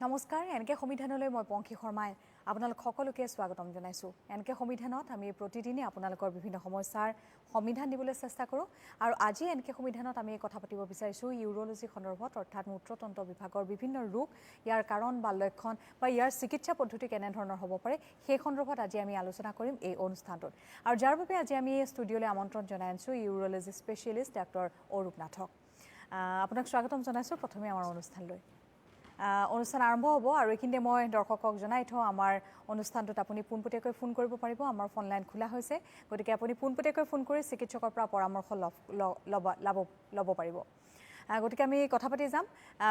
নমস্কাৰ এনকে সংবিধানলৈ মই পংখী শৰ্মাই আপোনালোক সকলোকে স্বাগতম জনাইছো এনকে সংবিধানত আমি প্ৰতিদিনে আপোনালোকৰ বিভিন্ন সমস্যাৰ সমাধান দিবলৈ চেষ্টা কৰো আৰু আজি এনকে সংবিধানত আমি কথা পাতিব বিচাৰিছো ইউৰোলজি সন্দৰ্ভত অৰ্থাৎ মূত্ৰতন্ত্ৰ বিভাগৰ বিভিন্ন ৰোগ ইয়াৰ কাৰণ বা লক্ষণ বা ইয়াৰ চিকিৎসা পদ্ধতি কেনে ধৰণৰ হ'ব পাৰে সেই সন্দৰ্ভত আজি আমি আলোচনা কৰিম এই অনুষ্ঠানটোত আৰু যাৰ বাবে আজি আমি ষ্টুডিঅলৈ আমন্ত্ৰণ জনাই আছো ইউৰোলজি স্পেশালিষ্ট ডক্টৰ অৰূপ নাথক আপোনাক স্বাগতম জনাইছো প্ৰথমে আমাৰ অনুষ্ঠানলৈ অনুষ্ঠান আৰম্ভ হ'ব আৰু এইখিনিতে মই দৰ্শকক জনাই থওঁ আমাৰ অনুষ্ঠানটোত আপুনি পোনপটীয়াকৈ ফোন কৰিব পাৰিব আমাৰ ফোন লাইন খোলা হৈছে গতিকে আপুনি পোনপটীয়াকৈ ফোন কৰি চিকিৎসকৰ পৰা পৰামৰ্শ ল'ব পাৰিব গতিকে আমি কথা পাতি যাম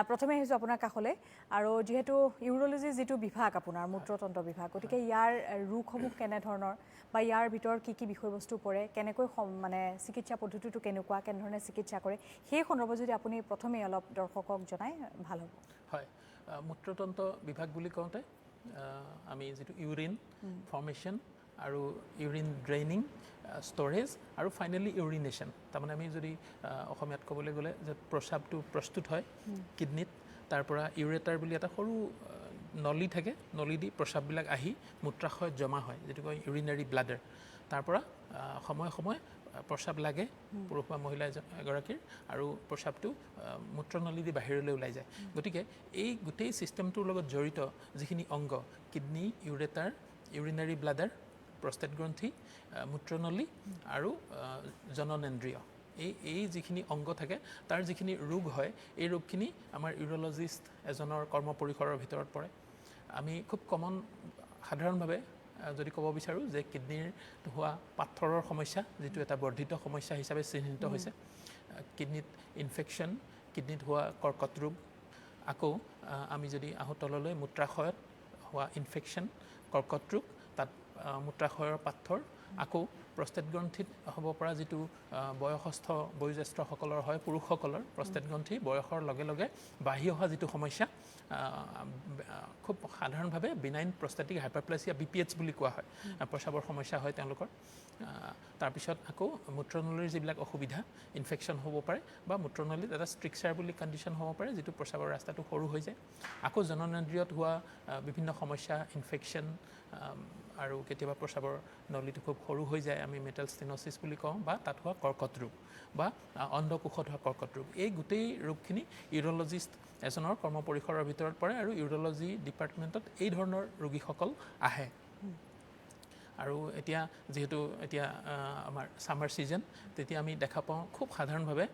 প্ৰথমে আহিছোঁ আপোনাৰ কাষলৈ আৰু যিহেতু ইউৰোলজি যিটো বিভাগ আপোনাৰ মূত্ৰতন্ত্ৰ বিভাগ গতিকে ইয়াৰ ৰোগসমূহ কেনেধৰণৰ বা ইয়াৰ ভিতৰত কি বিষয়বস্তু পৰে কেনেকৈ মানে চিকিৎসা পদ্ধতিটো কেনেধৰণে চিকিৎসা কৰে সেই সন্দৰ্ভত যদি আপুনি প্ৰথমে অলপ দৰ্শকক জনাই ভাল হ'ব হয় মূত্ৰতন্ত্ৰ বিভাগ বুলি কওঁতে আমি যেটো ইউৰিন ফৰ্মেশন আৰু ইউৰিন ড্ৰেইনিং ষ্টৰেজ আৰু ফাইনেলি ইউৰিনেশ্যন তাৰমানে আমি যদি অসমীয়াত ক'বলৈ গ'লে যে প্ৰস্ৰাৱটো প্ৰস্তুত হয় কিডনিত তাৰ পৰা ইউৰেটাৰ বুলি এটা সৰু নলী থাকে নলী দি প্ৰস্ৰাৱবিলাক আহি মূত্ৰাশয়ত জমা হয় যেটো কয় ইউৰিনাৰী ব্লাডাৰ তাৰ পৰা সময় সময় প্ৰস্ৰাৱ লাগে পুৰুষ বা মহিলা এগৰাকীৰ আৰু প্ৰস্ৰাৱটো মূত্ৰনলী দি বাহিৰলৈ ওলাই যায় গতিকে এই গোটেই সিস্টেমটোৰ লগত জড়িত যিখিনি অংগ kidney ureter urinary bladder prostate গ্ৰন্থি মূত্ৰনলী আৰু জননেন্দ্ৰিয় এই যিখিনি অংগ থাকে তাৰ যিখিনি ৰোগ হয় এই ৰোগখিনি আমাৰ ইউৰোলজিষ্ট এজনৰ কৰ্ম পৰিসৰৰ ভিতৰত পৰে আমি খুব কমন সাধাৰণভাৱে যদি ক'ব বিচাৰোঁ যে কিডনিৰ হোৱা পাথৰৰ সমস্যা যিটো এটা বৰ্ধিত সমস্যা হিচাপে চিহ্নিত হৈছে কিডনিত ইনফেকশ্যন কিডনিত হোৱা কৰ্কট ৰোগ আকৌ আমি যদি আহোঁ তললৈ মূত্ৰাশয়ত হোৱা ইনফেকশ্যন কৰ্কট ৰোগ তাত মূত্ৰাশয়ৰ পাথৰ আকৌ প্ৰস্টেট গ্ৰন্থিত হ'ব পৰা যিটো বয়সস্থ বয়োজ্যেষ্ঠসকলৰ হয় পুৰুষসকলৰ প্ৰস্টেট গ্ৰন্থি বয়সৰ লগে লগে বাঢ়ি অহা যিটো সমস্যা খুব সাধাৰণভাৱে বিনাইন প্ৰষ্টেটিক হাইপাৰপ্লেছিয়া BPH বুলি কোৱা হয় প্ৰস্ৰাৱৰ সমস্যা হয় তেওঁলোকৰ তাৰপিছত আকৌ মূত্ৰনলীৰ যিবিলাক অসুবিধা ইনফেকশ্যন হ'ব পাৰে বা মূত্ৰনলীত এটা ষ্ট্ৰিকচাৰ বুলি কণ্ডিশ্যন হ'ব পাৰে যিটো প্ৰস্ৰাৱৰ ৰাস্তাটো সৰু হৈ যায় আকৌ জননেন্দ্ৰিয়ত হোৱা বিভিন্ন সমস্যা ইনফেকশ্যন আৰু কেতিয়াবা প্ৰস্ৰাৱৰ নলীটো খুব সৰু হৈ যায় আমি মেটেল ষ্টেন'চিছ বুলি কওঁ বা তাত হোৱা কৰ্কট ৰোগ বা অণ্ডকোষত হোৱা কৰ্কট ৰোগ এই গোটেই ৰোগখিনি ইউৰোলজিষ্ট এজনৰ কৰ্ম পৰিসৰৰ ভিতৰত পৰে আৰু ইউৰোলজি ডিপাৰ্টমেণ্টত এই ধৰণৰ ৰোগীসকল আহে আৰু এতিয়া যিহেতু এতিয়া আমাৰ সামাৰ সিজন তেতিয়া আমি দেখা পাওঁ খুব সাধাৰণভাৱে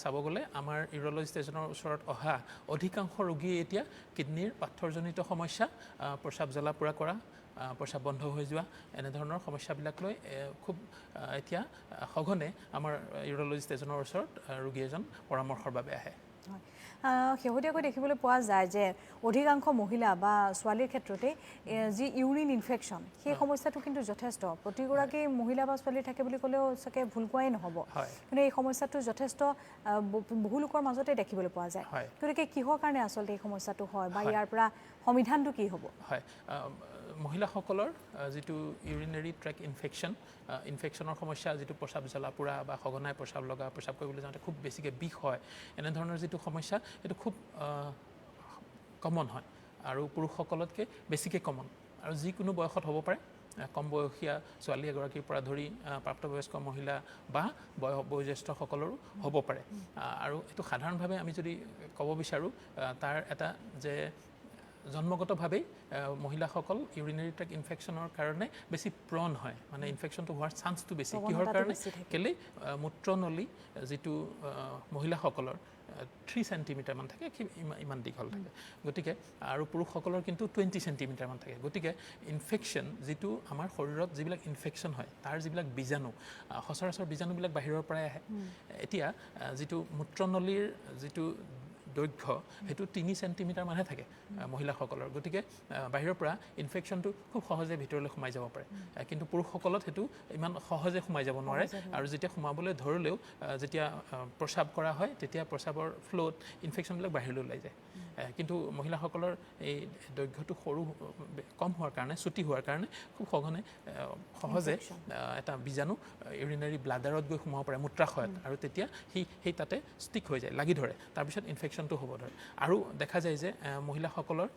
চাব গ'লে আমাৰ ইউৰোলজিষ্ট এজনৰ ওচৰত অহা অধিকাংশ ৰোগী এতিয়া কিডনিৰ পাথৰজনিত সমস্যা প্ৰস্ৰাৱ জ্বলা পোৰা কৰা প্ৰস্ৰাৱ বন্ধ হৈ যোৱা এনেধৰণৰ সমস্যাবিলাক লৈ খুব এতিয়া সঘনে আমাৰ ইউৰোলজিষ্ট এজনৰ ওচৰত ৰোগী এজন পৰামৰ্শৰ বাবে আহে শেহতীয়াকৈ দেখিবলৈ পোৱা যায় যে অধিকাংশ মহিলা বা ছোৱালীৰ ক্ষেত্ৰতে যি ইউৰিন ইনফেকশ্যন সেই সমস্যাটো কিন্তু যথেষ্ট প্ৰতিগৰাকী মহিলা বা ছোৱালী থাকে বুলি ক'লেও চাগে ভুল কোৱাই নহ'ব কিন্তু এই সমস্যাটো যথেষ্ট বহু লোকৰ মাজতে দেখিবলৈ পোৱা যায় গতিকে কিহৰ কাৰণে আচলতে এই সমস্যাটো হয় বা ইয়াৰ পৰা সমাধানটো কি হ'ব হয় মহিলাসকলৰ যিটো ইউৰিনাৰী ট্ৰেক ইনফেকশ্যনৰ সমস্যা যিটো প্ৰস্ৰাৱ জ্বলা পোৰা বা সঘনাই প্ৰস্ৰাৱ লগা প্ৰস্ৰাৱ কৰিবলৈ যাওঁতে খুব বেছিকৈ বিষ হয় এনেধৰণৰ যিটো সমস্যা এইটো খুব কমন হয় আৰু পুৰুষসকলতকৈ বেছিকৈ কমন আৰু যিকোনো বয়সত হ'ব পাৰে কম বয়সীয়া ছোৱালী এগৰাকীৰ পৰা ধৰি প্ৰাপ্তবয়স্ক মহিলা বা বয়োজ্যেষ্ঠসকলৰো হ'ব পাৰে আৰু এইটো সাধাৰণভাৱে আমি যদি ক'ব বিচাৰোঁ তাৰ এটা যে জন্মগতভাৱেই মহিলাসকল ইউৰিনাৰী ট্ৰেক ইনফেকশ্যনৰ কাৰণে বেছি প্ৰণ হয় মানে ইনফেকশ্যনটো হোৱাৰ চান্সটো বেছি কিহৰ কাৰণে কেলৈ মূত্ৰনলী যিটো মহিলাসকলৰ 3 চেণ্টিমিটাৰমান থাকে ইমান দীঘল থাকে গতিকে আৰু পুৰুষসকলৰ কিন্তু 20 চেণ্টিমিটাৰমান থাকে গতিকে ইনফেকশ্যন যিটো আমাৰ শৰীৰত যিবিলাক ইনফেকশ্যন হয় তাৰ যিবিলাক বীজাণু সচৰাচৰ বীজাণুবিলাক বাহিৰৰ পৰাই আহে এতিয়া যিটো মূত্ৰনলীৰ যিটো দৈৰ্ঘ্য সেইটো 3 চেণ্টিমিটাৰমানহে থাকে মহিলাসকলৰ গতিকে বাহিৰৰ পৰা ইনফেকশ্যনটো খুব সহজে ভিতৰলৈ সোমাই যাব পাৰে কিন্তু পুৰুষসকলত সেইটো ইমান সহজে সোমাই যাব নোৱাৰে আৰু যেতিয়া সোমাবলৈ ধৰিলেও যেতিয়া প্ৰস্ৰাৱ কৰা হয় তেতিয়া প্ৰস্ৰাৱৰ ফ্ল'ত ইনফেকশ্যনবিলাক বাহিৰলৈ ওলাই যায় কিন্তু মহিলাসকলৰ এই দৈৰ্ঘ্যটো কম হোৱাৰ কাৰণে চুটি হোৱাৰ কাৰণে খুব সহজে এটা বীজাণু ইউৰিনাৰী ব্লাডাৰত গৈ সোমাব পাৰে মূত্ৰাশয়ত আৰু তেতিয়া সেই তাতে ষ্টিক হৈ যায় লাগি ধৰে তাৰপিছত ইনফেকশ্যনটো হ'ব ধৰে আৰু দেখা যায় যে মহিলাসকলৰ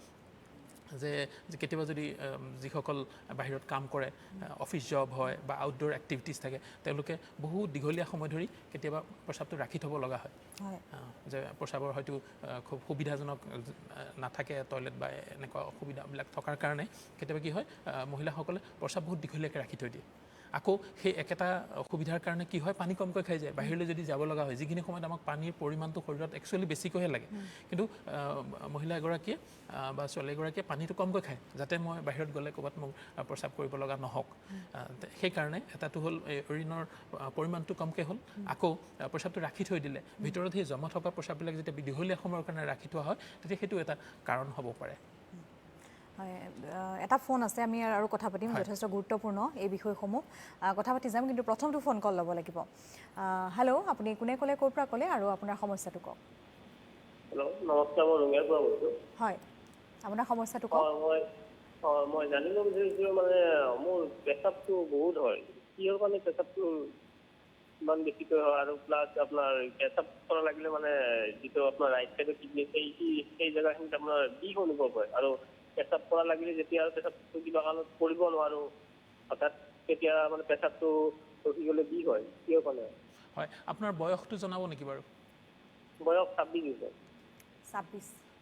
যে কেতিয়াবা যদি যিসকল বাহিৰত কাম কৰে অফিচ জব হয় বা আউটডোৰ এক্টিভিটিছ থাকে তেওঁলোকে বহু দীঘলীয়া সময় ধৰি কেতিয়াবা প্ৰস্ৰাৱটো ৰাখি থ'ব লগা হয় যে প্ৰস্ৰাৱৰ হয়তো খুব সুবিধাজনক নাথাকে টয়লেট বা এনেকুৱা অসুবিধাবিলাক থকাৰ কাৰণে কেতিয়াবা কি হয় মহিলাসকলে প্ৰস্ৰাৱ বহুত দীঘলীয়াকৈ ৰাখি থৈ দিয়ে আকৌ সেই একেটা অসুবিধাৰ কাৰণে কি হয় পানী কমকৈ খাই যায় বাহিৰলৈ যদি যাব লগা হয় যিখিনি সময়ত আমাক পানীৰ পৰিমাণটো শৰীৰত একচুৱেলি বেছিকৈহে লাগে কিন্তু মহিলা এগৰাকীয়ে বা ছোৱালী এগৰাকীয়ে পানীটো কমকৈ খায় যাতে মই বাহিৰত গ'লে ক'ৰবাত মোক প্ৰস্ৰাৱ কৰিব লগা নহওক সেইকাৰণে এটাটো হ'ল ইউৰিনৰ পৰিমাণটো কমকৈ হ'ল আকৌ প্ৰস্ৰাৱটো ৰাখি থৈ দিলে ভিতৰত সেই জমা থকা প্ৰস্ৰাৱবিলাক যেতিয়া দীঘলীয়া সময়ৰ কাৰণে ৰাখি থোৱা হয় তেতিয়া সেইটো এটা কাৰণ হ'ব পাৰে হয় এটা ফোন আছে আমি আৰু কথা পাতিম যথেষ্ট গুৰুত্বপূৰ্ণ এই বিষয়সমূহ কথা পাতি যাম কিন্তু প্ৰথমটো ফোন কল ল'ব লাগিব হেল্ল' আপুনি কোনে ক'লে ক'ৰ পৰা ক'লে আৰু আপোনাৰ সমস্যাটো কওক হেল্ল' নমস্কাৰ মই ৰঙিয়াৰ পৰা কৈছোঁ হয় আপোনাৰ সমস্যাটো কওক মই জানিব বিচাৰিছোঁ মানে মোৰ পেচাবটো বহুত হয় কিহৰ কাৰণে পেচাবটো ইমান বেছিকৈ হয় আৰু প্লাছ আপোনাৰ পেচাব কৰা লাগিলে মানে যিটো আপোনাৰ ৰাইট চাইডৰ কিডনী সেই জেগাখিনিত আপোনাৰ বিষ অনুভৱ হয় আৰু পেচাব কৰা লাগিলে যেতিয়া আৰু পেচাবটো কিবা কাৰণত কৰিব নোৱাৰোঁ হঠাৎ তেতিয়া মানে পেচাবটো ৰখি গ'লে বিষ হয় কিহৰ কাৰণে হয় আপোনাৰ বয়সটো জনাব নেকি বাৰু বয়স 26 হৈছে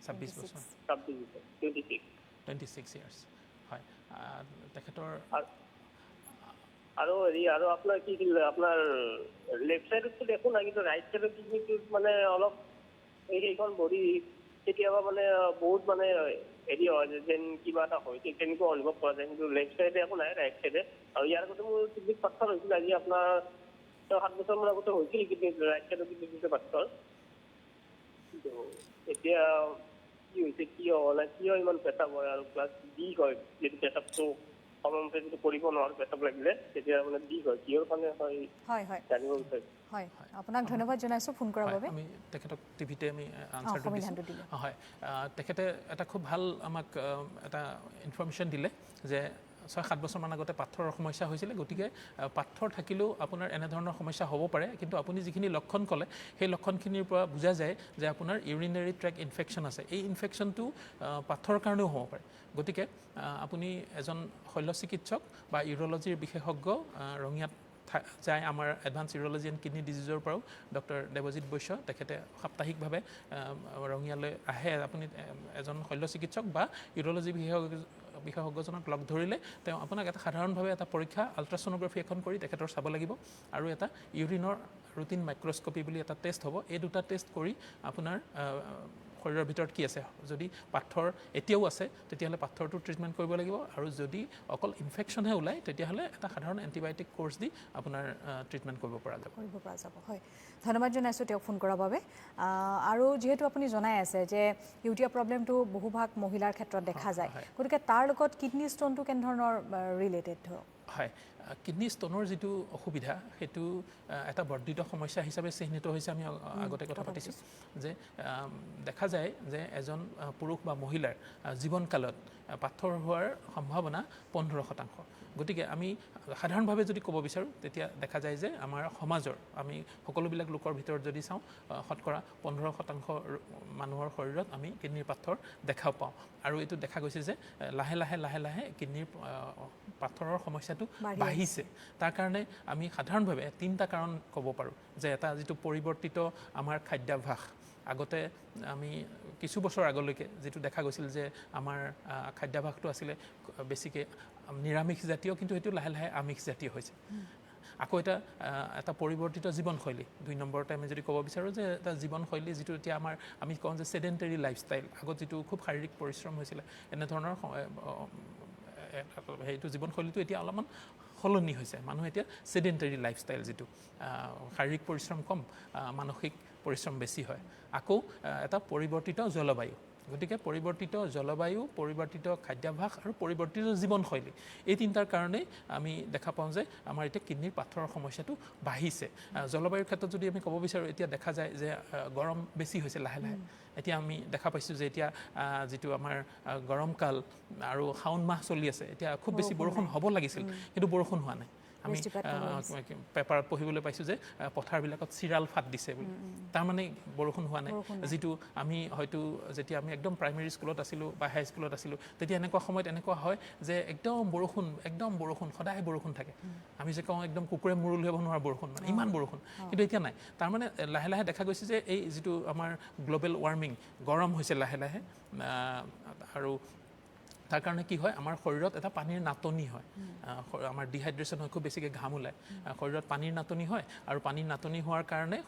26 বছৰ 26 ইয়াৰ্ছ হয় তেখেতৰ আৰু আৰু আপোনাৰ কি আপোনাৰ লেফ্ট চাইডততো দেখো নাই কিন্তু ৰাইট চাইডৰ কিডনীটোত মানে অলপ সেইখন ভৰি কেতিয়াবা মানে বহুত মানে হেৰি হয় যেন কিবা এটা হয় তেনেকুৱা অনুভৱ কৰা যায় কিন্তু লেফ্ট চাইডে একো নাই ৰাইট চাইডে আৰু ইয়াৰ আগতে মোৰ কিডনীত পাথৰ হৈছিল আজি আপোনাৰ 7 বছৰমান আগতে হৈছিল কিডনীত ৰাইট চাইডৰ কিডনীতে পাথৰ কিন্তু এতিয়া কি হৈছে কিয় নাই কিয় ইমান পেচাব হয় আৰু প্লাছ বিষ হয় যদি পেচাবটো সময়মতে যদি কৰিব নোৱাৰোঁ পেচাব লাগিলে তেতিয়া মানে বিষ হয় কিহৰ কাৰণে হয় জানিব বিচাৰিছোঁ হয় আপোনাক ধন্যবাদ জনাইছোঁ ফোন কৰাৰ বাবে আমি তেখেতক টিভিতে আমি আনচাৰটো দিছোঁ হয় তেখেতে এটা খুব ভাল আমাক এটা ইনফৰ্মেশ্যন দিলে যে 6-7 বছৰমান আগতে পাথৰৰ সমস্যা হৈছিলে গতিকে পাথৰ থাকিলেও আপোনাৰ এনেধৰণৰ সমস্যা হ'ব পাৰে কিন্তু আপুনি যিখিনি লক্ষণ ক'লে সেই লক্ষণখিনিৰ পৰা বুজা যায় যে আপোনাৰ ইউৰিনাৰী ট্ৰেক ইনফেকশ্যন আছে এই ইনফেকশ্যনটো পাথৰৰ কাৰণেও হ'ব পাৰে গতিকে আপুনি এজন শল্য চিকিৎসক বা ইউৰলজিৰ বিশেষজ্ঞ ৰঙিয়াত যায় আমাৰ এডভান্স ইউৰলজি এণ্ড কিডনী ডিজিজৰ পৰাও ডক্টৰ দেৱজিৎ বৈশ্য তেখেতে সাপ্তাহিকভাৱে ৰঙিয়ালৈ আহে আপুনি এজন শল্য চিকিৎসক বা ইউৰলজি বিশেষজ্ঞজনক লগ ধৰিলে তেওঁ আপোনাক এটা সাধাৰণভাৱে এটা পৰীক্ষা আল্ট্ৰাছ'ন'গ্ৰাফি এখন কৰি তেখেতৰ চাব লাগিব আৰু এটা ইউৰিনৰ ৰুটিন মাইক্ৰস্কপি বুলি এটা টেষ্ট হ'ব এই দুটা টেষ্ট কৰি আপোনাৰ শৰীৰৰ ভিতৰত কি আছে যদি পাথৰ এতিয়াও আছে তেতিয়াহ'লে পাথৰটো ট্ৰিটমেণ্ট কৰিব লাগিব আৰু যদি অকল ইনফেকশ্যনহে ওলায় তেতিয়াহ'লে এটা সাধাৰণ এণ্টিবায়'টিক কোৰ্চ দি আপোনাৰ ট্ৰিটমেণ্ট কৰিব পৰা যাব হয় ধন্যবাদ জনাইছোঁ তেওঁক ফোন কৰাৰ বাবে আৰু যিহেতু আপুনি জনাই আছে যে ইউৰিয়া প্ৰব্লেমটো বহুভাগ মহিলাৰ ক্ষেত্ৰত দেখা যায় গতিকে তাৰ লগত কিডনী ষ্ট'নটো কেনেধৰণৰ ৰিলেটেড ধৰক হয় কিডনী ষ্ট'নৰ যিটো অসুবিধা সেইটো এটা বৰ্ধিত সমস্যা হিচাপে চিহ্নিত হৈছে আমি আগতে কথা পাতিছোঁ যে দেখা যায় যে এজন পুৰুষ বা মহিলাৰ জীৱনকালত পাথৰ হোৱাৰ সম্ভাৱনা 15%। গতিকে আমি সাধাৰণভাৱে যদি ক'ব বিচাৰোঁ তেতিয়া দেখা যায় যে আমাৰ সমাজৰ আমি সকলোবিলাক লোকৰ ভিতৰত যদি চাওঁ শতকৰা 15% মানুহৰ শৰীৰত আমি কিডনীৰ পাথৰ দেখা পাওঁ আৰু এইটো দেখা গৈছে যে লাহে লাহে কিডনীৰ পাথৰৰ সমস্যাটো বাঢ়িছে তাৰ কাৰণে আমি সাধাৰণভাৱে 3টা কাৰণ ক'ব পাৰোঁ যে এটা যিটো পৰিৱৰ্তিত আমাৰ খাদ্যাভ্যাস আগতে আমি কিছু বছৰ আগলৈকে যিটো দেখা গৈছিল যে আমাৰ খাদ্যাভ্যাসটো আছিলে বেছিকৈ নিৰামিষ জাতীয় কিন্তু সেইটো লাহে লাহে আমিষ জাতীয় হৈছে আকৌ এটা পৰিৱৰ্তিত জীৱনশৈলী 2 নম্বৰতে আমি যদি ক'ব বিচাৰোঁ যে এটা জীৱনশৈলী যিটো এতিয়া আমি কওঁ যে ছেডেণ্টেৰী লাইফষ্টাইল আগত যিটো খুব শাৰীৰিক পৰিশ্ৰম হৈছিলে এনেধৰণৰ সেইটো জীৱনশৈলীটো এতিয়া অলপমান সলনি হৈছে মানুহ এতিয়া ছেডেণ্টেৰী লাইফষ্টাইল যিটো শাৰীৰিক পৰিশ্ৰম কম মানসিক পৰিশ্ৰম বেছি হয় আকৌ এটা পৰিৱৰ্তিত জলবায়ু গতিকে পৰিৱৰ্তিত জলবায়ু, পৰিৱৰ্তিত খাদ্যাভ্যাস আৰু পৰিৱৰ্তিত জীৱনশৈলী এই তিনিটাৰ কাৰণেই আমি দেখা পাওঁ যে আমাৰ এতিয়া কিডনিৰ পাথৰৰ সমস্যাটো বাঢ়িছে। জলবায়ুৰ ক্ষেত্ৰত যদি আমি ক'ব বিচাৰোঁ, এতিয়া দেখা যায় যে গৰম বেছি হৈছে লাহে লাহে। এতিয়া আমি দেখা পাইছোঁ যে এতিয়া যিটো আমাৰ গৰম কাল আৰু শাওণ মাহ চলি আছে, এতিয়া খুব বেছি বৰষুণ হ'ব লাগিছিল, কিন্তু বৰষুণ হোৱা নাই। আমি পেপাৰত পঢ়িবলৈ পাইছোঁ যে পথাৰবিলাকত চিৰাল ফাট দিছে বুলি, তাৰমানে বৰষুণ হোৱা নাই। যিটো আমি হয়তো যেতিয়া আমি একদম প্ৰাইমেৰী স্কুলত আছিলোঁ বা হাই স্কুলত আছিলোঁ, তেতিয়া এনেকুৱা সময়ত এনেকুৱা হয় যে একদম বৰষুণ সদায় বৰষুণ থাকে। আমি যে কওঁ একদম কুকুৰে মূৰ উলিয়াব নোৱাৰা বৰষুণ, মানে ইমান বৰষুণ, কিন্তু এতিয়া নাই। তাৰমানে লাহে লাহে দেখা গৈছে যে এই যিটো আমাৰ গ্ল'বেল ৱাৰ্মিং, গৰম হৈছে লাহে লাহে, আৰু তাৰ কাৰণে কি হয়, আমাৰ শৰীৰত এটা পানীৰ নাটনি হয়, আমাৰ ডিহাইড্ৰেশ্যন হয়, খুব বেছিকৈ ঘাম ওলায়, শৰীৰত পানীৰ নাটনি হয়, আৰু পানীৰ নাটনি হোৱাৰ কাৰণে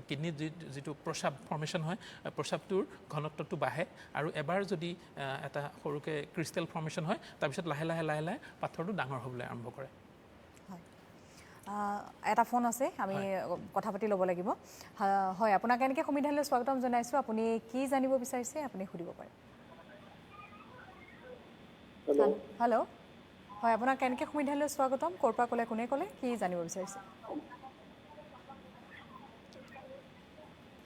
কিডনীত যিটো প্ৰস্ৰাৱ ফৰ্মেশ্যন হয়, প্ৰস্ৰাৱটোৰ ঘনত্বটো বাঢ়ে, আৰু এবাৰ যদি এটা সৰুকৈ ক্ৰিষ্টেল ফৰ্মেশ্যন হয়, তাৰপিছত লাহে লাহে পাথৰটো ডাঙৰ হ'বলৈ আৰম্ভ কৰে। এটা ফোন আছে, আমি কথা পাতি ল'ব লাগিব। হয়, আপোনাক এনেকৈ সংবিধানলৈ স্বাগতম জনাইছোঁ। আপুনি কি জানিব বিচাৰিছে, আপুনি সুধিব পাৰে। হেল্ল', হয়, আপোনাক কেনেকৈ সংবিধানলৈ স্বাগতম, ক'ৰ পৰা ক'লে, কোনে ক'লে, কি জানিব বিচাৰিছে?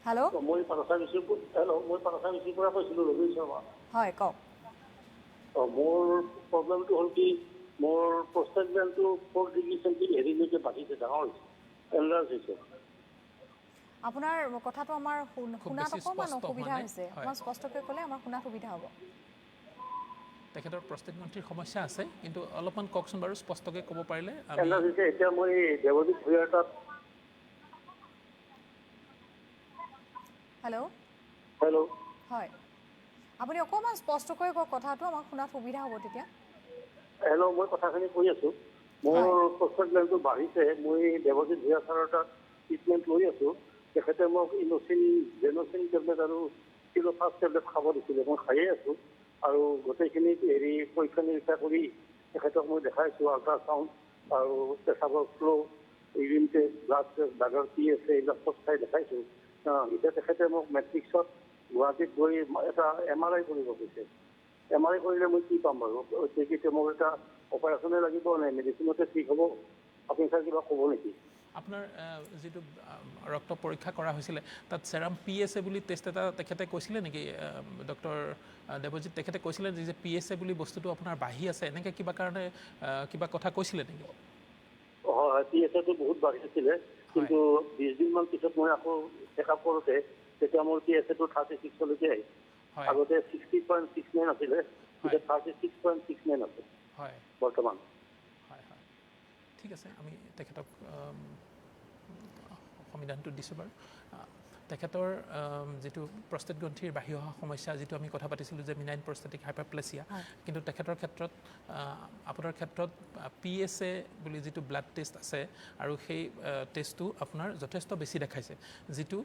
হেল্ল', মই পানছা বিচিৰ পৰা কৈছিলোঁ, ৰবি শৰ্মা। হয়, কওক। মোৰ প্ৰব্লেমটো হ'ল কি, মোৰ প্ৰষ্টেট গ্লেণ্ডটো 4 ডিগ্ৰী চেণ্টিগ্ৰেড হেৰিলৈকে বাঢ়িছে, ডাঙৰ হৈছে, এনলাৰ্জ হৈছে। আপোনাৰ কথাটো আমাৰ শুনাত অকণমান অসুবিধা হৈছে, হয়। অকণমান স্পষ্টকৈ ক'লে আমাৰ শুনাত সুবিধা হ'ব। তেখেতৰ প্ৰষ্টেট গ্ৰন্থিৰ সমস্যা আছে, কিন্তু অলপমান কওকচোন বাৰু, স্পষ্টকৈ ক'ব পাৰিলে। এনলাৰ্জ হৈছে। এতিয়া মই দেৱজিৎ ভূঞাৰ তাত। হেল্ল', হয়, আপুনি অকণমান স্পষ্টকৈ কওক কথাটো, আমাক শুনাত সুবিধা হ'ব তেতিয়া। হেল্ল', মই কথাখিনি কৈ আছোঁ। মোৰ প্ৰষ্টেট গ্লেণ্ডটো বাঢ়িছে। মই দেৱজিৎ ভূঞা ছাৰৰ তাত ট্ৰিটমেণ্ট লৈ আছোঁ। তেখেতে মোক জেনচিন টেবলেট আৰু চিলোফাছ টেবলেট খাব দিছিলে, মই খায়েই আছোঁ। আৰু গোটেইখিনি পৰীক্ষা নিৰীক্ষা কৰি তেখেতক মই দেখাইছোঁ, আল্ট্ৰাচাউণ্ড আৰু পেচাবৰ ফ্ল', ইউৰিন টেষ্ট, ব্লাড টেষ্ট, ব্লাডৰ কি আছে, এইবিলাক চব চাই দেখাইছোঁ। এতিয়া তেখেতে মোক মেট্ৰিক্সত গুৱাহাটীত গৈ এটা MRI কৰিব কৈছে। MRI কৰিলে মই কি পাম বাৰু? তেতিয়া মোক এটা অপাৰেশ্যনে লাগিব নে মেডিচিনতে ঠিক হ'ব? আপুনি ছাৰ কিবা ক'ব নেকি? আপোনাৰ যিটো ৰক্ত পৰীক্ষা কৰা হৈছিলে, তাত চেৰাম PSA বুলি টেষ্ট এটা তেখেতে কৈছিলে নেকি ডক্টৰ দেৱজিৎ? তেখেতে কৈছিলে যে PSA বুলি বস্তুটো আপোনাৰ বাঢ়ি আছে, এনেকৈ কিবা কাৰণে কিবা কথা কৈছিলে নেকি? হয়, PSAটো বহুত বাঢ়িছিলে, কিন্তু 20 দিনমান পিছত মই আকৌ চেকআপ কৰোঁতে তেতিয়া মোৰ PSAটো 36লৈকে আহিছে। আগতে 60.69 আছিলে, এতিয়া 36.69 আছে বৰ্তমান। হয়, ঠিক আছে, আমি তেখেতক সমিধানটো দিছোঁ বাৰু। তেখেতৰ যিটো প্ৰষ্টেট গ্ৰন্থিৰ বাঢ়ি অহা সমস্যা, যিটো আমি কথা পাতিছিলোঁ যে মিনাইন প্ৰষ্টেটিক হাইপাৰপ্লেছিয়া, কিন্তু তেখেতৰ ক্ষেত্ৰত আপোনাৰ ক্ষেত্ৰত PSA বুলি যিটো ব্লাড টেষ্ট আছে, আৰু সেই টেষ্টটো আপোনাৰ যথেষ্ট বেছি দেখাইছে, যিটো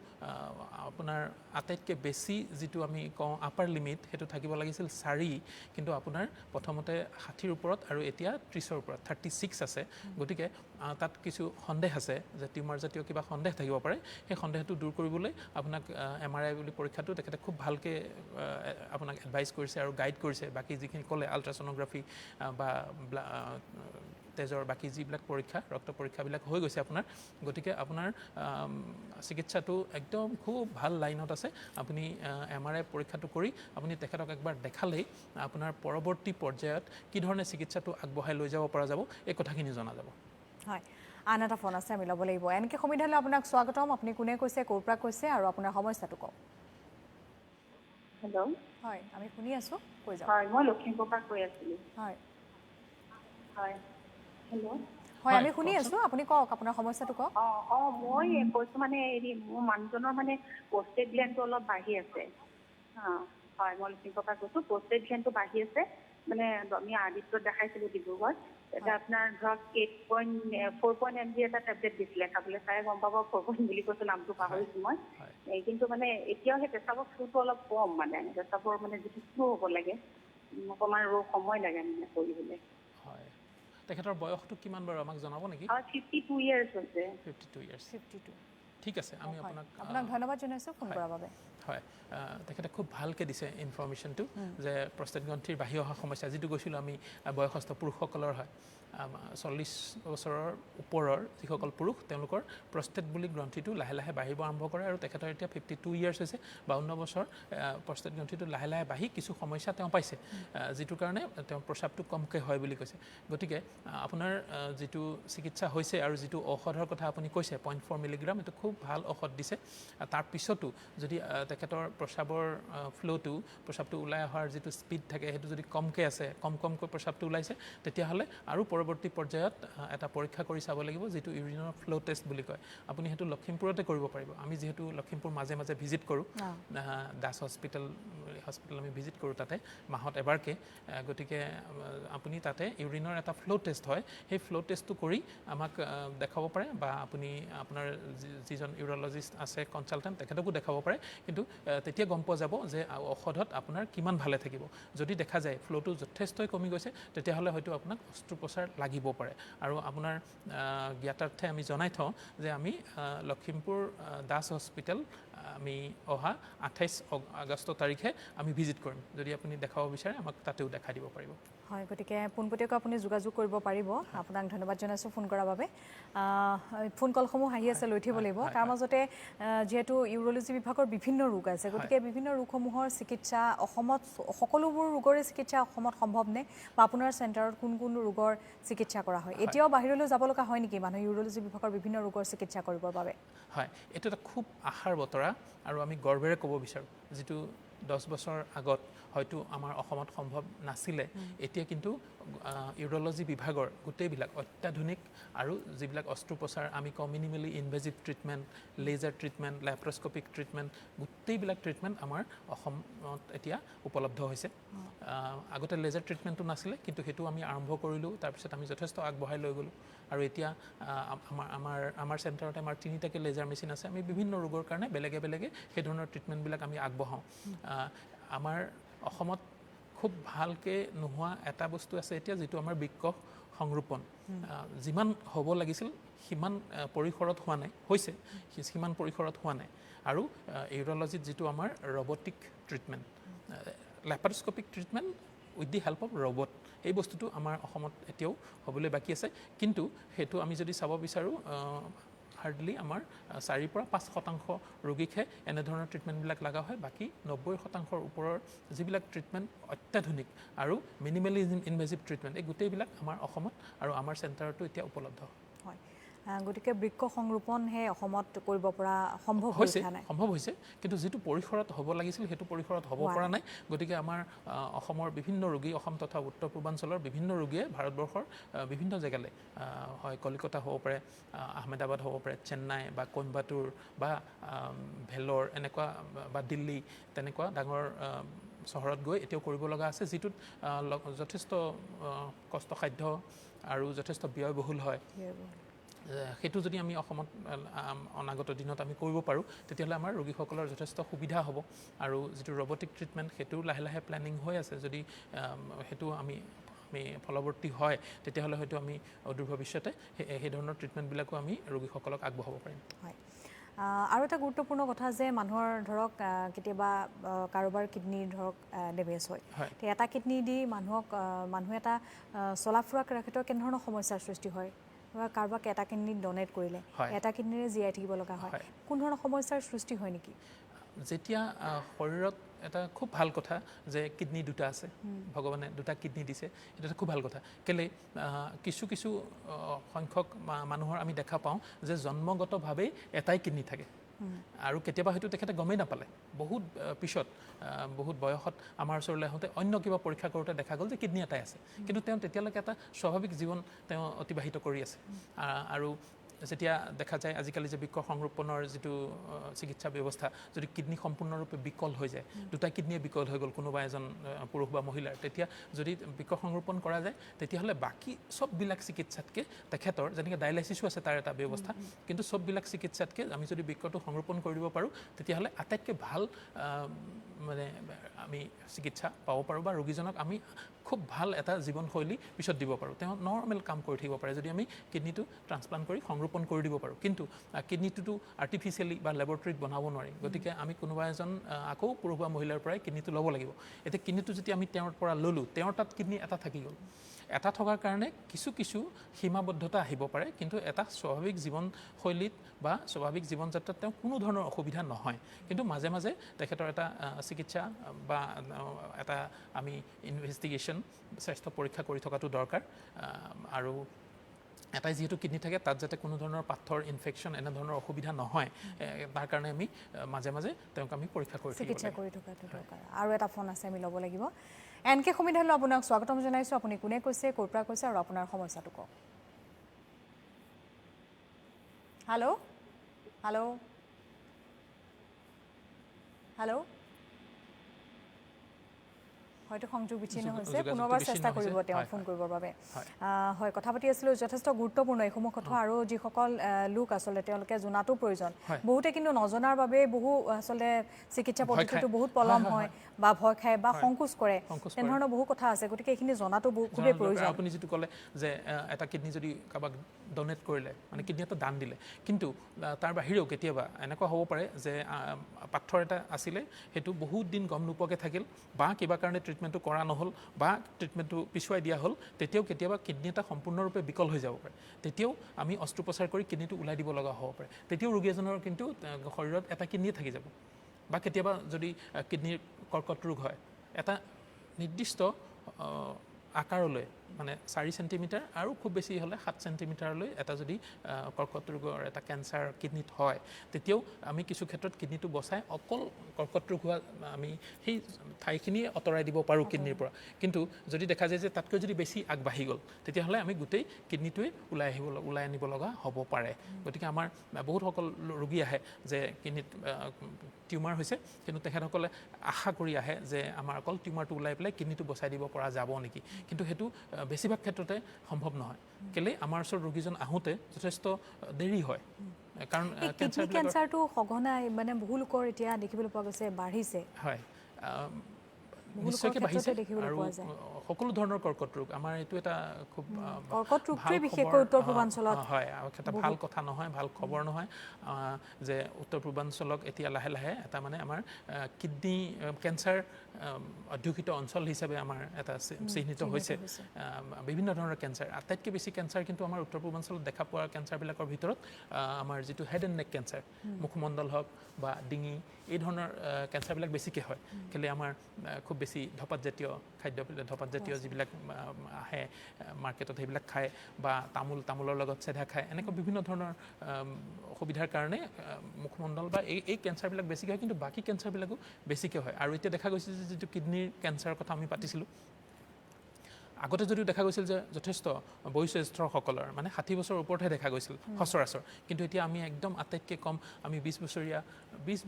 আপোনাৰ আটাইতকৈ বেছি যিটো আমি কওঁ আপাৰ লিমিট, সেইটো থাকিব লাগিছিল 4, কিন্তু আপোনাৰ প্ৰথমতে 60ৰ ওপৰত আৰু এতিয়া 30ৰ ওপৰত 36 আছে। গতিকে তাত কিছু সন্দেহ আছে যে টিউমাৰ জাতীয় কিবা সন্দেহ থাকিব পাৰে। সেই সন্দেহটো দূৰ কৰিবলৈ আপোনাক MRI বুলি পৰীক্ষাটো তেখেতে খুব ভালকৈ আপোনাক এডভাইচ কৰিছে আৰু গাইড কৰিছে। বাকী যিখিনি ক'লে আল্ট্ৰাছ'ন'গ্ৰাফি বা তেজৰ বাকী যিবিলাক পৰীক্ষা, ৰক্ত পৰীক্ষাবিলাক হৈ গৈছে আপোনাৰ। গতিকে আপোনাৰ চিকিৎসাটো একদম খুব ভাল লাইনত আছে। আপুনি MRI পৰীক্ষাটো কৰি আপুনি তেখেতক একবাৰ দেখালেই আপোনাৰ পৰৱৰ্তী পৰ্যায়ত কি ধৰণে চিকিৎসাটো আগবঢ়াই লৈ যাব পৰা যাব, এই কথাখিনি জনা যাব। হয়, আন এটা ফোন আছে, আমি ল'ব লাগিব। এনেকৈ সংবিধানলৈ আপোনাক স্বাগতম। আপুনি কোনে কৈছে, ক'ৰ পৰা কৈছে, আৰু আপোনাৰ সমস্যাটো কওক। হেল্ল', হয়, আমি শুনি আছোঁ, কৈ যাওক। হয়, মই লখিমপুৰৰ পৰা কৈ আছিলোঁ। হয়, হেল্ল', হয়, আমি শুনি আছোঁ, আপুনি কওক, আপোনাৰ সমস্যাটো কওক। মই কৈছোঁ মানে মোৰ মানুহজনৰ মানে প্ৰষ্টেট গ্লেণ্ডটো অলপ বাঢ়ি আছে। হয়, মই লখিমপুৰৰ পৰা কৈছোঁ। প্ৰষ্টেট গ্লেণ্ডটো বাঢ়ি আছে, মানে আমি আদিত্যত দেখাইছিলোঁ ডিব্ৰুগড়। এতিয়া আপোনাৰ ধৰক 4 mg এটা টেবলেট দিছিলে খাবলৈ, চাই গম পাব 4 বুলি কৈছোঁ, নামটো পাহৰিছোঁ মই। কিন্তু মানে এতিয়াও সেই পেচাবৰ ফ্ল'টো অলপ কম, মানে পেচাবৰ মানে যিটো ফ্ল' হ'ব লাগে, অকণমান সময় লাগে মানে কৰিবলৈ। হয়, তেখেতৰ বয়সটো কিমান বাৰু আমাক জনাব নেকি? 52 ইয়াৰ্ছ হৈছে। 52 ইয়াৰ্ছ। 52। ঠিক আছে, আমি আপোনাক ধন্যবাদ জনাইছোঁ ফোন কৰাৰ বাবে। হয় তেখেতে খুব ভালকৈ দিছে ইনফৰ্মেশ্যনটো যে প্ৰস্টেট গ্ৰন্থিৰ বাঢ়ি অহা সমস্যা যিটো কৈছিলোঁ আমি বয়সস্থ পুৰুষসকলৰ হয় 40 বছৰৰ ওপৰৰ যিসকল পুৰুষ তেওঁলোকৰ প্ৰস্টেট বুলি গ্ৰন্থিটো লাহে লাহে বাঢ়িব আৰম্ভ কৰে আৰু তেখেতৰ এতিয়া 52 ইয়াৰ্ছ হৈছে 52 বছৰ প্ৰস্টেট গ্ৰন্থিটো লাহে লাহে বাঢ়ি কিছু সমস্যা তেওঁ পাইছে যিটোৰ কাৰণে তেওঁৰ প্ৰস্ৰাৱটো কমকৈ হয় বুলি কৈছে গতিকে আপোনাৰ যিটো চিকিৎসা হৈছে আৰু যিটো ঔষধৰ কথা আপুনি কৈছে 0.4 মিলিগ্ৰাম এইটো খুব ভাল ঔষধ দিছে তাৰ পিছতো যদি তেখেতৰ প্ৰস্ৰাৱৰ ফ্ল'টো প্ৰস্ৰাৱটো ওলাই অহাৰ যিটো স্পীড থাকে সেইটো যদি কমকৈ আছে কমকৈ প্ৰস্ৰাৱটো ওলাইছে তেতিয়াহ'লে আৰু পৰৱৰ্তী পৰ্যায়ত এটা পৰীক্ষা কৰি চাব লাগিব যিটো ইউৰিনৰ ফ্ল' টেষ্ট বুলি কয় আপুনি সেইটো লখিমপুৰতে কৰিব পাৰিব আমি যিহেতু লখিমপুৰ মাজে মাজে ভিজিট কৰোঁ দাস হস্পিটেল আমি ভিজিট কৰোঁ তাতে মাহত এবাৰকৈ গতিকে আপুনি তাতে ইউৰিনৰ এটা ফ্ল' টেষ্ট হয় সেই ফ্ল' টেষ্টটো কৰি আমাক দেখাব পাৰে বা আপুনি আপোনাৰ যিজন ইউৰলজিষ্ট আছে কনচালটেণ্ট তেখেতকো দেখাব পাৰে কিন্তু তেতিয়া গম পোৱা যাব যে ঔষধত আপোনাৰ কিমান ভালে থাকিব যদি দেখা যায় ফ্ল'টো যথেষ্টই কমি গৈছে তেতিয়াহ'লে হয়তো আপোনাক অস্ত্ৰোপচাৰ লাগিব পাৰে আৰু আপোনাৰ জ্ঞাতাৰ্থে আমি জনাই থওঁ যে আমি লখিমপুৰ দাস হস্পিটেল আমি অহা 28 আগষ্ট তাৰিখে আমি ভিজিট কৰিম যদি আপুনি দেখাব বিচাৰে আমাক তাতেও দেখাই দিব পাৰিব হয় গতিকে পোনপটীয়াকৈ আপুনি যোগাযোগ কৰিব পাৰিব আপোনাক ধন্যবাদ জনাইছোঁ ফোন কৰাৰ বাবে ফোন কলসমূহ আহি আছে লৈ থিব লাগিব তাৰ মাজতে যেহেতু ইউৰলজি বিভাগৰ বিভিন্ন ৰোগ আছে গতিকে বিভিন্ন ৰোগসমূহৰ চিকিৎসা অসমত সকলোবোৰ ৰোগৰে চিকিৎসা অসমত সম্ভৱ নে বা আপোনাৰ চেণ্টাৰত কোন কোন ৰোগৰ চিকিৎসা কৰা হয় এতিয়াও বাহিৰলৈ যাব লগা হয় নেকি মানুহ ইউৰলজি বিভাগৰ বিভিন্ন ৰোগৰ চিকিৎসা কৰিবৰ বাবে হয় এইটো এটা খুব আশাৰ বতৰা আৰু আমি গৰ্বেৰে ক'ব বিচাৰোঁ যিটো 10 বছৰ আগত হয়তো আমাৰ অসমত সম্ভৱ নাছিলে এতিয়া কিন্তু ইউৰলজি বিভাগৰ গোটেইবিলাক অত্যাধুনিক আৰু যিবিলাক অস্ত্ৰোপচাৰ আমি কওঁ minimally invasive treatment laser treatment laparoscopic treatment গোটেইবিলাক ট্ৰিটমেণ্ট আমাৰ অসমত এতিয়া উপলব্ধ হৈছে আগতে লেজাৰ ট্ৰিটমেণ্টটো নাছিলে কিন্তু সেইটো আমি আৰম্ভ কৰিলোঁ তাৰপিছত আমি যথেষ্ট আগবঢ়াই লৈ গ'লোঁ আৰু এতিয়া আমাৰ চেণ্টাৰত আমাৰ 3টাকৈ লেজাৰ মেচিন আছে আমি বিভিন্ন ৰোগৰ কাৰণে বেলেগে বেলেগে সেই ধৰণৰ ট্ৰিটমেণ্টবিলাক আমি আগবঢ়াওঁ আমাৰ অসমত খুব ভালকৈ নোহোৱা এটা বস্তু আছে এতিয়া যিটো আমাৰ বৃক্ক সংৰোপণ যিমান হ'ব লাগিছিল সিমান পৰিসৰত হোৱা নাই হৈছে সিমান পৰিসৰত হোৱা নাই আৰু ইউৰলজিত যিটো আমাৰ robotic treatment laparoscopic treatment with the help of robot এই বস্তুটো আমাৰ অসমত এতিয়াও হ'বলৈ বাকী আছে কিন্তু সেইটো আমি যদি চাব বিচাৰোঁ হাৰ্ডলি আমাৰ 4 পৰা 5% ৰোগীকহে এনেধৰণৰ ট্ৰিটমেণ্টবিলাক লগা হয় বাকী 90% ওপৰৰ যিবিলাক ট্ৰিটমেণ্ট অত্যাধুনিক আৰু মিনিমেলি ইনভেজিভ ট্ৰিটমেণ্ট এই গোটেইবিলাক আমাৰ অসমত আৰু আমাৰ চেণ্টাৰতো এতিয়া উপলব্ধ হয় গতিকে বৃক্ক সংৰোপণহে অসমত কৰিব পৰা সম্ভৱ হৈছে কিন্তু যিটো পৰিসৰত হ'ব লাগিছিল সেইটো পৰিসৰত হ'ব পৰা নাই গতিকে আমাৰ অসমৰ বিভিন্ন ৰোগী অসম তথা উত্তৰ পূৰ্বাঞ্চলৰ বিভিন্ন ৰোগীয়ে ভাৰতবৰ্ষৰ বিভিন্ন জেগালৈ হয় কলিকতা হ'ব পাৰে আহমেদাবাদ হ'ব পাৰে চেন্নাই বা কইম্বাটুৰ বা ভেলোৰ এনেকুৱা বা দিল্লী তেনেকুৱা ডাঙৰ চহৰত গৈ এতিয়াও কৰিব লগা আছে যিটোত যথেষ্ট কষ্টসাধ্য আৰু যথেষ্ট ব্যয়বহুল হয় সেইটো যদি আমি অসমত অনাগত দিনত আমি কৰিব পাৰোঁ তেতিয়াহ'লে আমাৰ ৰোগীসকলৰ যথেষ্ট সুবিধা হ'ব আৰু যিটো ৰবটিক ট্ৰিটমেণ্ট সেইটো লাহে লাহে প্লেনিং হৈ আছে যদি সেইটো আমি ফলৱৰ্তী হয় তেতিয়াহ'লে হয়তো আমি অদূৰ ভৱিষ্যতে সেই ধৰণৰ ট্ৰিটমেণ্টবিলাকো আমি ৰোগীসকলক আগবঢ়াব পাৰিম হয় আৰু এটা গুৰুত্বপূৰ্ণ কথা যে মানুহৰ ধৰক কেতিয়াবা কাৰোবাৰ কিডনিৰ ধৰক ডেমেজ হয় এটা কিডনি দি মানুহে এটা চলা ফুৰা ক্ষেত্ৰত কেনেধৰণৰ সমস্যাৰ সৃষ্টি হয় বা কাৰোবাক এটা কিডনি ডনেট কৰিলে এটা কিডনিৰে জীয়াই থাকিব লগা হয় কোন ধৰণৰ সমস্যাৰ সৃষ্টি হয় নেকি যেতিয়া শৰীৰত এটা খুব ভাল কথা যে কিডনি দুটা আছে ভগৱানে দুটা কিডনি দিছে এটা খুব ভাল কথা কেলে কিছু সংখ্যক মানুহৰ আমি দেখা পাওঁ যে জন্মগতভাৱেই এটাই কিডনি থাকে আৰু কেতিয়াবা হয়তো তেখেতে গমেই নাপালে বহুত পিছত বহুত বয়সত আমাৰ ওচৰলৈ আহোঁতে অন্য কিবা পৰীক্ষা কৰোঁতে দেখা গ'ল যে কিডনি এটাই আছে কিন্তু তেওঁ তেতিয়ালৈকে এটা স্বাভাৱিক জীৱন তেওঁ অতিবাহিত কৰি আছে আৰু যেতিয়া দেখা যায় আজিকালি যে বৃক্ক সংৰোপণৰ যিটো চিকিৎসা ব্যৱস্থা যদি কিডনি সম্পূৰ্ণৰূপে বিকল হৈ যায় দুটা কিডনিয়ে বিকল হৈ গ'ল কোনোবা এজন পুৰুষ বা মহিলাৰ তেতিয়া যদি বৃক্ক সংৰোপণ কৰা যায় তেতিয়াহ'লে বাকী চববিলাক চিকিৎসাতকৈ তেখেতৰ যেনেকৈ ডায়েলাইচিছো আছে তাৰ এটা ব্যৱস্থা কিন্তু চববিলাক চিকিৎসাতকৈ আমি যদি বৃক্কটো সংৰোপণ কৰি দিব পাৰোঁ তেতিয়াহ'লে আটাইতকৈ ভাল মানে আমি চিকিৎসা পাব পাৰোঁ বা ৰোগীজনক আমি খুব ভাল এটা জীৱনশৈলী পিছত দিব পাৰোঁ তেওঁ নৰ্মেল কাম কৰি থাকিব পাৰে যদি আমি কিডনিটো ট্ৰান্সপ্লাণ্ট কৰি সংৰোপণ ৰোপণ কৰি দিব পাৰোঁ কিন্তু কিডনিটোতো আৰ্টিফিচিয়েলি বা লেবৰেটৰীত বনাব নোৱাৰি গতিকে আমি কোনোবা এজন আকৌ পুৰুষোৱা মহিলাৰ পৰাই কিডনিটো ল'ব লাগিব এতিয়া কিডনিটো যেতিয়া আমি তেওঁৰ পৰা ল'লোঁ তেওঁৰ তাত কিডনি এটা থাকি গ'ল এটা থকাৰ কাৰণে কিছু সীমাবদ্ধতা আহিব পাৰে কিন্তু এটা স্বাভাৱিক জীৱনশৈলীত বা স্বাভাৱিক জীৱনযাত্ৰাত তেওঁ কোনো ধৰণৰ অসুবিধা নহয় কিন্তু মাজে মাজে তেখেতৰ এটা চিকিৎসা বা এটা আমি ইনভেষ্টিগেশ্যন স্বাস্থ্য পৰীক্ষা কৰি থকাটো দৰকাৰ আৰু এটাই যিহেতু কিডনি থাকে তাত যাতে কোনো ধৰণৰ পাথৰ ইনফেকশ্যন এনেধৰণৰ অসুবিধা নহয় তাৰ কাৰণে আমি মাজে মাজে তেওঁক আমি পৰীক্ষা কৰি চিকিৎসা কৰি থকাটো দৰকাৰ আৰু এটা ফোন আছে আমি ল'ব লাগিব এনকে সমিধানলৈ আপোনাক স্বাগতম জনাইছোঁ আপুনি কোনে কৈছে ক'ৰ পৰা কৈছে আৰু আপোনাৰ সমস্যাটো কওক হেল্ল' হেল্ল' হেল্ল' হয়তো সংযোগ বিচ্ছিন্ন হৈছে পুনৰবাৰ চেষ্টা কৰিব তেওঁ ফোন কৰিবৰ বাবে হয় কথা পাতি আছিলোঁ যথেষ্ট গুৰুত্বপূৰ্ণ এইসমূহ কথা আৰু যিসকল লোক আচলতে তেওঁলোকে জনাটো প্ৰয়োজন বহুতে কিন্তু নজনাৰ বাবে বহু আচলতে চিকিৎসা পদ্ধতিটো বহুত পলম হয় বা ভয় খায় বা সংকোচ কৰে তেনেধৰণৰ বহু কথা আছে গতিকে এইখিনি জনাটো খুবেই প্ৰয়োজন আপুনি যিটো ক'লে যে এটা কিডনি যদি কাৰোবাক ডনেট কৰিলে মানে কিডনি এটা দান দিলে কিন্তু তাৰ বাহিৰেও কেতিয়াবা এনেকুৱা হ'ব পাৰে যে পাথৰ এটা আছিলে সেইটো বহুত দিন গম নোপোৱাকৈ থাকিল বা কিবা কাৰণে ট্ৰিটমেণ্টটো কৰা নহ'ল বা ট্ৰিটমেণ্টটো পিছুৱাই দিয়া হ'ল তেতিয়াও কেতিয়াবা কিডনি এটা সম্পূৰ্ণৰূপে বিকল হৈ যাব পাৰে তেতিয়াও আমি অস্ত্ৰোপচাৰ কৰি কিডনিটো ওলাই দিব লগা হ'ব পাৰে তেতিয়াও ৰোগী এজনৰ কিন্তু শৰীৰত এটা কিডনিয়ে থাকি যাব বা কেতিয়াবা যদি কিডনিৰ কৰ্কট ৰোগ হয় এটা নিৰ্দিষ্ট আকাৰলৈ মানে 4 সেণ্টিমিটাৰ আৰু খুব বেছি হ'লে 7 সেণ্টিমিটাৰলৈ এটা যদি কৰ্কট ৰোগৰ এটা কেঞ্চাৰ কিডনিত হয় তেতিয়াও আমি কিছু ক্ষেত্ৰত কিডনিটো বচাই অকল কৰ্কট ৰোগ হোৱা আমি সেই ঠাইখিনিয়ে আঁতৰাই দিব পাৰোঁ কিডনিৰ পৰা কিন্তু যদি দেখা যায় যে তাতকৈ যদি বেছি আগবাঢ়ি গ'ল তেতিয়াহ'লে আমি গোটেই কিডনিটোৱে ওলাই আনিব লগা হ'ব পাৰে গতিকে আমাৰ বহুতসকল ৰোগী আহে যে কিডনিত টিউমাৰ হৈছে কিন্তু তেখেতসকলে আশা কৰি আহে যে আমাৰ অকল টিউমাৰটো ওলাই পেলাই কিডনিটো বচাই দিব পৰা যাব নেকি কিন্তু সেইটো বেছিভাগ ক্ষেত্ৰতে সম্ভৱ নহয় কেলে আমাৰ ওচৰত ৰোগীজন আহোঁতে যথেষ্ট দেৰি হয় কাৰণ কেঞ্চাৰটো সঘনাই মানে বহু লোকৰ এতিয়া দেখিবলৈ পোৱা গৈছে বাঢ়িছে হয় নিশ্চয়কৈ বাঢ়িছে আৰু সকলো ধৰণৰ কৰ্কট ৰোগ আমাৰ এইটো এটা খুব কৰ্কট ৰোগটোৱে বিশেষকৈ উত্তৰ পূৰ্বাঞ্চলত হয় এটা ভাল কথা নহয় ভাল খবৰ নহয় যে উত্তৰ পূৰ্বাঞ্চলক এতিয়া লাহে লাহে এটা মানে আমাৰ কিডনি কেঞ্চাৰ অধ্যুষিত অঞ্চল হিচাপে আমাৰ এটা চিহ্নিত হৈছে বিভিন্ন ধৰণৰ কেঞ্চাৰ আটাইতকৈ বেছি কেঞ্চাৰ কিন্তু আমাৰ উত্তৰ পূৰ্বাঞ্চলত দেখা পোৱা কেঞ্চাৰবিলাকৰ ভিতৰত আমাৰ যিটো হেড এণ্ড নেক কেঞ্চাৰ মুখমণ্ডল হওক বা ডিঙি এই ধৰণৰ কেঞ্চাৰবিলাক বেছিকৈ হয় কেলৈ আমাৰ খুব বেছি ধপাতজাতীয় খাদ্যবিলাক ধপাতজাতীয় যিবিলাক আহে মাৰ্কেটত সেইবিলাক খায় বা তামোলৰ লগত চেধা খায় এনেকুৱা বিভিন্ন ধৰণৰ অসুবিধাৰ কাৰণে মুখমণ্ডল বা এই কেঞ্চাৰবিলাক বেছিকৈ হয় কিন্তু বাকী কেঞ্চাৰবিলাকো বেছিকৈ হয় আৰু এতিয়া দেখা গৈছে যে যিটো কিডনিৰ কেঞ্চাৰৰ কথা আমি পাতিছিলোঁ আগতে যদিও দেখা গৈছিল যে যথেষ্ট বয়োজ্যেষ্ঠসকলৰ মানে 60 বছৰৰ ওপৰতহে দেখা গৈছিল সচৰাচৰ কিন্তু এতিয়া আমি একদম আটাইতকৈ কম আমি 20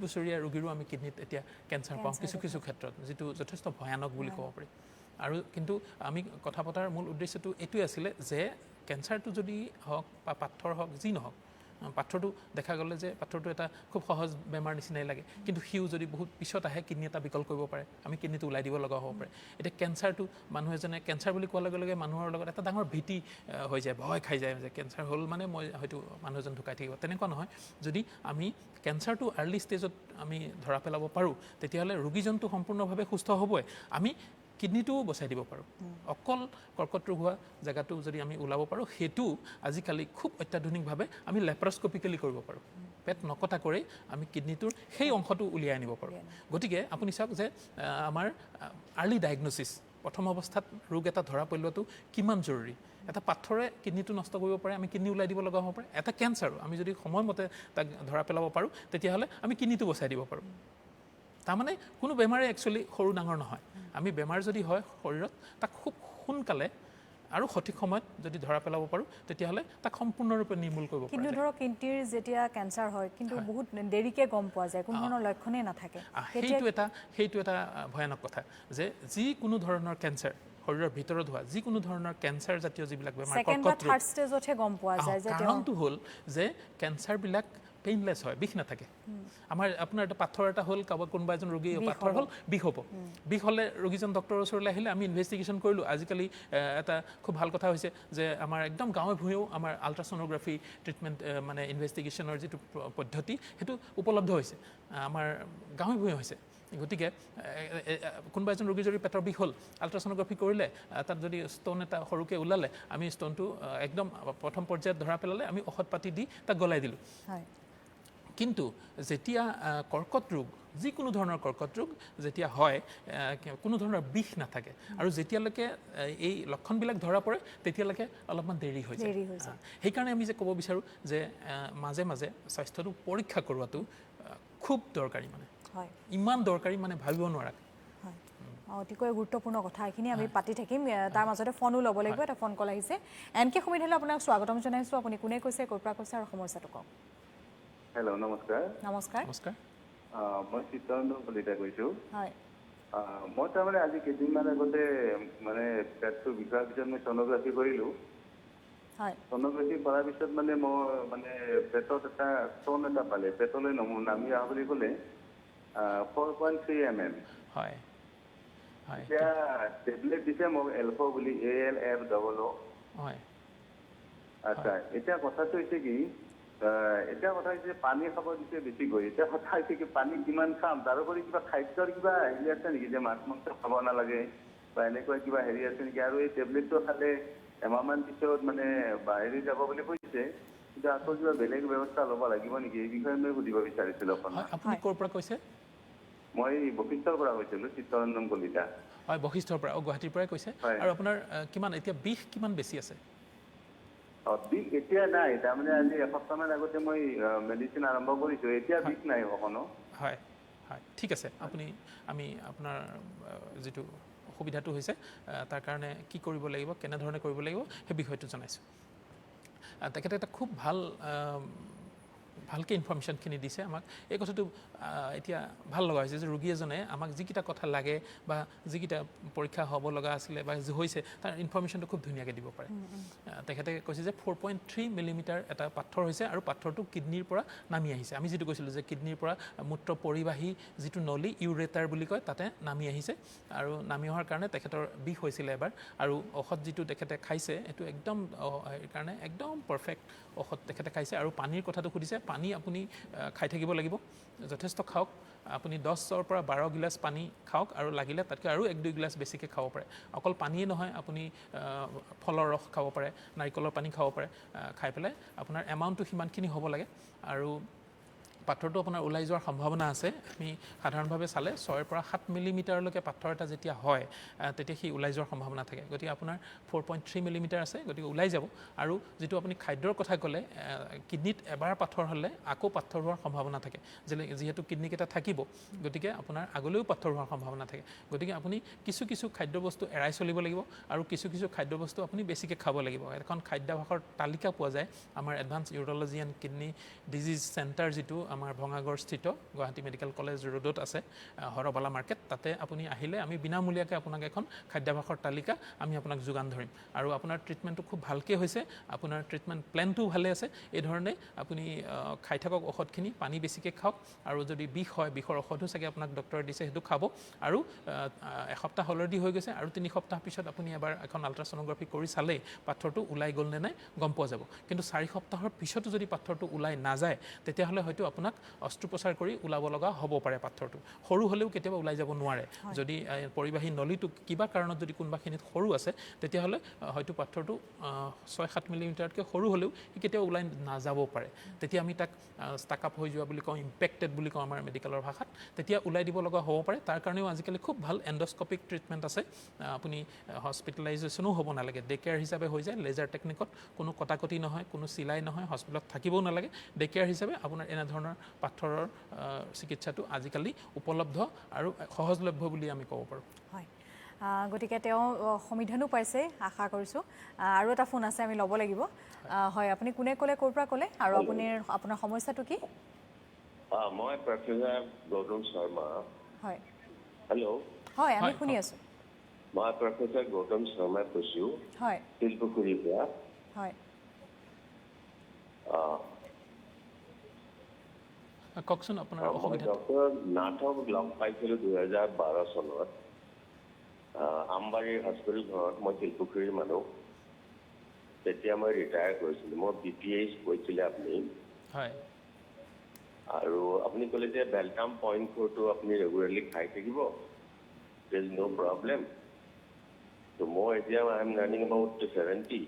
বছৰীয়া ৰোগীৰো আমি কিডনিত এতিয়া কেঞ্চাৰ পাওঁ কিছু ক্ষেত্ৰত যিটো যথেষ্ট ভয়ানক বুলি ক'ব পাৰি আৰু কিন্তু আমি কথা পতাৰ মূল উদ্দেশ্যটো এইটোৱে আছিলে যে কেঞ্চাৰটো যদি হওক বা পাথৰ হওক যি নহওক পাথৰটো দেখা গ'লে যে পাথৰটো এটা খুব সহজ বেমাৰ নিচিনাই লাগে কিন্তু সিও যদি বহুত পিছত আহে কিডনি এটা বিকল কৰিব পাৰে আমি কিডনিটো ওলাই দিব লগা হ'ব পাৰে এতিয়া কেঞ্চাৰটো মানুহ এজনে কেঞ্চাৰ বুলি কোৱাৰ লগে লগে মানুহৰ লগত এটা ডাঙৰ ভীতি হৈ যায় ভয় খাই যায় যে কেঞ্চাৰ হ'ল মানে মই হয়তো মানুহ এজন ঢুকাই থাকিব তেনেকুৱা নহয় যদি আমি কেঞ্চাৰটো আৰ্লি ষ্টেজত আমি ধৰা পেলাব পাৰোঁ তেতিয়াহ'লে ৰোগীজনটো সম্পূৰ্ণভাৱে সুস্থ হ'বই আমি কিডনিটোও বচাই দিব পাৰোঁ অকল কৰ্কট ৰোগ হোৱা জেগাটো যদি আমি ওলাব পাৰোঁ সেইটো আজিকালি খুব অত্যাধুনিকভাৱে আমি লেপ্ৰস্কপিকেলি কৰিব পাৰোঁ পেট নকটাকৈ আমি কিডনিটোৰ সেই অংশটো উলিয়াই আনিব পাৰোঁ গতিকে আপুনি চাওক যে আমাৰ আৰ্লি ডায়েগনচিছ প্ৰথম অৱস্থাত ৰোগ এটা ধৰা পেলোৱাটো কিমান জৰুৰী এটা পাথৰে কিডনিটো নষ্ট কৰিব পাৰে আমি কিডনি ওলাই দিব লগা হ'ব পাৰে এটা কেঞ্চাৰো আমি যদি সময়মতে তাক ধৰা পেলাব পাৰোঁ তেতিয়াহ'লে আমি কিডনিটো বচাই দিব পাৰোঁ তাৰমানে কোনো বেমাৰে একচুৱেলি সৰু ডাঙৰ নহয় আমি বেমাৰ যদি হয় শৰীৰত তাক খুব সোনকালে আৰু সঠিক সময়ত যদি ধৰা পেলাব পাৰোঁ তেতিয়াহ'লে তাক সম্পূৰ্ণৰূপে নিৰ্মূল কৰিব পাৰোঁ কিন্তু ধৰক কিডনিৰ যেতিয়া কেঞ্চাৰ হয় কিন্তু বহুত দেৰিকৈ গম পোৱা যায় কোনো ধৰণৰ লক্ষণেই নাথাকে সেইটো এটা ভয়ানক কথা যে যিকোনো ধৰণৰ কেঞ্চাৰ শৰীৰৰ ভিতৰত হোৱা যিকোনো ধৰণৰ কেঞ্চাৰ জাতীয় যিবিলাক বেমাৰ ছেকেণ্ড বা থাৰ্ড ষ্টেজতহে গম পোৱা যায় যে কাৰণটো হ'ল যে কেঞ্চাৰবিলাক পেইনলেছ হয়, বিষ নাথাকে। আমাৰ আপোনাৰ এটা পাথৰ এটা হ'ল, কাৰোবাৰ কোনোবা এজন ৰোগী পাথৰ হ'ল, বিষ হ'ব। বিষ হ'লে ৰোগীজন ডক্টৰৰ ওচৰলৈ আহিলে আমি ইনভেষ্টিগেশ্যন কৰিলোঁ। আজিকালি এটা খুব ভাল কথা হৈছে যে আমাৰ একদম গাঁৱে ভূঞেও আমাৰ আল্ট্ৰাছ'ন'গ্ৰাফি ট্ৰিটমেণ্ট মানে ইনভেষ্টিগেশ্যনৰ যিটো পদ্ধতি সেইটো উপলব্ধ হৈছে, আমাৰ গাঁৱে ভূঞে হৈছে। গতিকে কোনোবা এজন ৰোগী যদি পেটৰ বিষ হ'ল, আল্ট্ৰাছ'ন'গ্ৰাফি কৰিলে, তাত যদি ষ্ট'ন এটা সৰুকৈ ওলালে, আমি ষ্ট'নটো একদম প্ৰথম পৰ্যায়ত ধৰা পেলালে আমি ঔষধ পাতি দি তাক গলাই দিলোঁ। কিন্তু যেতিয়া কৰ্কট ৰোগ, যিকোনো ধৰণৰ কৰ্কট ৰোগ যেতিয়া হয়, কোনো ধৰণৰ বিষ নাথাকে, আৰু যেতিয়ালৈকে এই লক্ষণবিলাক ধৰা পৰে তেতিয়ালৈকে অলপমান দেৰি হৈ যায়। সেইকাৰণে আমি যে ক'ব বিচাৰোঁ যে মাজে মাজে স্বাস্থ্যটো পৰীক্ষা কৰোৱাটো খুব দৰকাৰী, মানে ইমান দৰকাৰী মানে ভাবিব নোৱাৰা। অতিকৈ গুৰুত্বপূৰ্ণ কথা, এইখিনি আমি পাতি থাকিম। তাৰ মাজতে ফোনো ল'ব লাগিব। এটা ফোন কল আহিছে। এনকে সুবিধালৈ আপোনাক স্বাগতম জনাইছোঁ। আপুনি কোনে কৈছে, ক'ৰ পৰা কৈছে আৰু সমস্যাটো কওক। হেল্ল', নমস্কাৰ। নমস্কাৰ। নমস্কাৰ। মই চিত্তৰঞ্জন কলিতা কৈছোঁ। হয়। মই তাৰমানে আজি কেইদিনমান আগতে মানে পেটটোৰ বিষয়ৰ পিছত মই ছ'ন'গ্ৰাফি কৰিলোঁ। হয়। ছ'ন'গ্ৰাফি কৰাৰ পিছত মানে মই মানে পেটত এটা ষ্ট'ন এটা পালে, পেটলৈ নামি অহা বুলি ক'লে 4.3 mm। হয়। এতিয়া টেবলেট দিছে মোক এলফো বুলি, ALFOO। হয়। আচ্ছা, এতিয়া কথাটো হৈছে কি, এতিয়া কথা হৈছে পানী খাব দিছে বেছিকৈ। এতিয়া কথা হৈছে কি, পানী কিমান খাম, তাৰোপৰি কিবা খাদ্যৰ কিবা হেৰি আছে নেকি যে মাছ মাংস খাব নালাগে বা এনেকুৱা কিবা হেৰি আছে নেকি? আৰু এই টেবলেটটো খালে এমাহমান পিছত মানে বাহিৰ যাব বুলি কৈছে, কিন্তু আকৌ কিবা বেলেগ ব্যৱস্থা ল'ব লাগিব নেকি? এই বিষয়ে মই সুধিব বিচাৰিছিলোঁ আপোনাক। আপুনি ক'ৰ পৰা কৈছে? মই বশিষ্ঠৰ পৰা কৈছিলোঁ, চিত্তৰঞ্জন কলিতা। হয়, বশিষ্ঠৰ পৰা। গুৱাহাটীৰ পৰাই কৈছে। আৰু আপোনাৰ কিমান এতিয়া বিষ কিমান বেছি আছে? বিষ এতিয়া নাই, তাৰমানে আজি এসপ্তাহমান আগতে মই মেডিচিন আৰম্ভ কৰিছোঁ, এতিয়া বিষ নাই অকণো। হয় হয়, ঠিক আছে। আমি আপোনাৰ যিটো অসুবিধাটো হৈছে তাৰ কাৰণে কি কৰিব লাগিব, কেনেধৰণে কৰিব লাগিব সেই বিষয়টো জনাইছোঁ। তেখেতে এটা খুব ভালকৈ ইনফৰ্মেশ্যনখিনি দিছে আমাক। এই কথাটো এতিয়া ভাল লগা হৈছে যে ৰোগী এজনে আমাক যিকেইটা কথা লাগে বা যিকেইটা পৰীক্ষা হ'ব লগা আছিলে বা হৈছে তাৰ ইনফৰ্মেশ্যনটো খুব ধুনীয়াকৈ দিব পাৰে। তেখেতে কৈছে যে 4.3 মিলিমিটাৰ এটা পাথৰ হৈছে আৰু পাথৰটো কিডনীৰ পৰা নামি আহিছে। আমি যিটো কৈছিলোঁ যে কিডনীৰ পৰা মূত্ৰ পৰিবাহী যিটো নলী, ইউৰেটাৰ বুলি কয়, তাতে নামি আহিছে, আৰু নামি অহাৰ কাৰণে তেখেতৰ বিষ হৈছিলে এবাৰ। আৰু ঔষধ যিটো তেখেতে খাইছে সেইটো একদম সেইকাৰণে একদম পাৰফেক্ট ঔষধ তেখেতে খাইছে। আৰু পানীৰ কথাটো সুধিছে, পানী আপুনি খাই থাকিব লাগিব, যথেষ্ট খাওক। আপুনি 10ৰ পৰা 12 গিলাচ পানী খাওক, আৰু লাগিলে তাতকৈ আৰু 1-2 গিলাচ বেছিকৈ খাব পাৰে। অকল পানীয়ে নহয়, আপুনি ফলৰ ৰস খাব পাৰে, নাৰিকলৰ পানী খাব পাৰে। খাই পেলাই আপোনাৰ এমাউণ্টটো সিমানখিনি হ'ব লাগে। আৰু পাথৰটো আপোনাৰ ওলাই যোৱাৰ সম্ভাৱনা আছে। আমি সাধাৰণভাৱে চালে 6ৰ পৰা 7 মিলিমিটাৰলৈকে পাথৰ এটা যেতিয়া হয় তেতিয়া সি ওলাই যোৱাৰ সম্ভাৱনা থাকে। গতিকে আপোনাৰ 4.3 মিলিমিটাৰ আছে, গতিকে ওলাই যাব। আৰু যিটো আপুনি খাদ্যৰ কথা ক'লে, কিডনীত এবাৰ পাথৰ হ'লে আকৌ পাথৰ হোৱাৰ সম্ভাৱনা থাকে, যিহেতু কিডনীকেইটা থাকিব, গতিকে আপোনাৰ আগলৈও পাথৰ হোৱাৰ সম্ভাৱনা থাকে। গতিকে আপুনি কিছু খাদ্যবস্তু এৰাই চলিব লাগিব, আৰু কিছু খাদ্যবস্তু আপুনি বেছিকৈ খাব লাগিব। এখন খাদ্যাভাসৰ তালিকা পোৱা যায় আমাৰ advance urology and kidney disease centre, যিটো আমাৰ ভঙাগড়স্থিত গুৱাহাটী মেডিকেল কলেজ ৰোডত আছে, হৰবালা মাৰ্কেট। তাতে আপুনি আহিলে আমি বিনামূলীয়াকৈ আপোনাক এখন খাদ্যাভাসৰ তালিকা আমি আপোনাক যোগান ধৰিম। আৰু আপোনাৰ ট্ৰিটমেণ্টটো খুব ভালকৈ হৈছে, আপোনাৰ ট্ৰিটমেণ্ট প্লেনটোও ভালে আছে। এই ধৰণে আপুনি খাই থাকক ঔষধখিনি, পানী বেছিকৈ খাওক, আৰু যদি বিষ হয়, বিষৰ ঔষধো চাগে আপোনাক ডক্টৰে দিছে, সেইটো খাব। আৰু এসপ্তাহ অলৰেডি হৈ গৈছে, আৰু 3 সপ্তাহ পিছত আপুনি এবাৰ এখন আল্ট্ৰাছ'ন'গ্ৰাফি কৰি চালেই পাথৰটো ওলাই গ'ল নে নাই গম পোৱা যাব। কিন্তু 4 সপ্তাহৰ পিছতো যদি পাথৰটো ওলাই নাযায়, তেতিয়াহ'লে হয়তো আপোনাক অস্ত্ৰোপচাৰ কৰি ওলাব লগা হ'ব পাৰে। পাথৰটো সৰু হ'লেও কেতিয়াবা ওলাই যাব নোৱাৰে। যদি পৰিবাহী নলীটো কিবা কাৰণত যদি কোনোবাখিনিত সৰু আছে, তেতিয়াহ'লে হয়তো পাথৰটো 6-7 মিলিমিটাৰতকৈ সৰু হ'লেও সি কেতিয়াবা ওলাই নাযাব পাৰে। তেতিয়া আমি তাক ষ্টাক আপ হৈ যোৱা বুলি কওঁ, ইম্পেক্টেড বুলি কওঁ আমাৰ মেডিকেলৰ ভাষাত, তেতিয়া ওলাই দিব লগা হ'ব পাৰে। তাৰ কাৰণেও আজিকালি খুব ভাল এণ্ডস্কপিক ট্ৰিটমেণ্ট আছে। আপুনি হস্পিটেলাইজেশ্যনো হ'ব নালাগে, ডে কেয়াৰ হিচাপে হৈ যায়। লেজাৰ টেকনিকত কোনো কটাকটি নহয়, কোনো চিলাই নহয়, হস্পিটেলত থাকিবও নালাগে। ডে কেয়াৰ হিচাপে আপোনাৰ এনেধৰণৰ পাথৰৰ চিকিৎসাটো আজিকালি উপলব্ধ আৰু সহজলভ্য বুলি আমি ক'ব পাৰোঁ। হয়, গতিকে তেওঁ সমিধানো পাইছে আশা কৰিছোঁ। আৰু এটা ফোন আছে, আমি ল'ব লাগিব। হয়, আপুনি কোনে ক'লে, ক'ৰ পৰা ক'লে, আৰু আপোনাৰ সমস্যাটো কি? মই প্ৰফেচাৰ গৌতম শৰ্মা। হয়। হেল্ল'। হয়, আমি শুনি আছোঁ। মই প্ৰফেচাৰ গৌতম শৰ্মাই কৈছোঁ। হয়। শিলপুখুৰীৰ পৰা। হয়। কওকচোন আপোনাৰ মই অসুবিধা। ডক্টৰ নাথক লগ পাইছিলোঁ 2012 চনত আমবাৰীৰ হস্পিটেল ঘৰত। মই শিলপুখুৰীৰ মানুহ। তেতিয়া মই ৰিটায়াৰ কৰিছিলোঁ। মোৰ BPH কৈছিলে আপুনি, হয় আৰু আপুনি ক'লে যে বেলটাম 0.4টো আপুনি ৰেগুলাৰলি খাই থাকিব, দেৰ ইজ ন' প্ৰব্লেম। ত' মই এতিয়া আই এম ৰানিং এবাউট 70।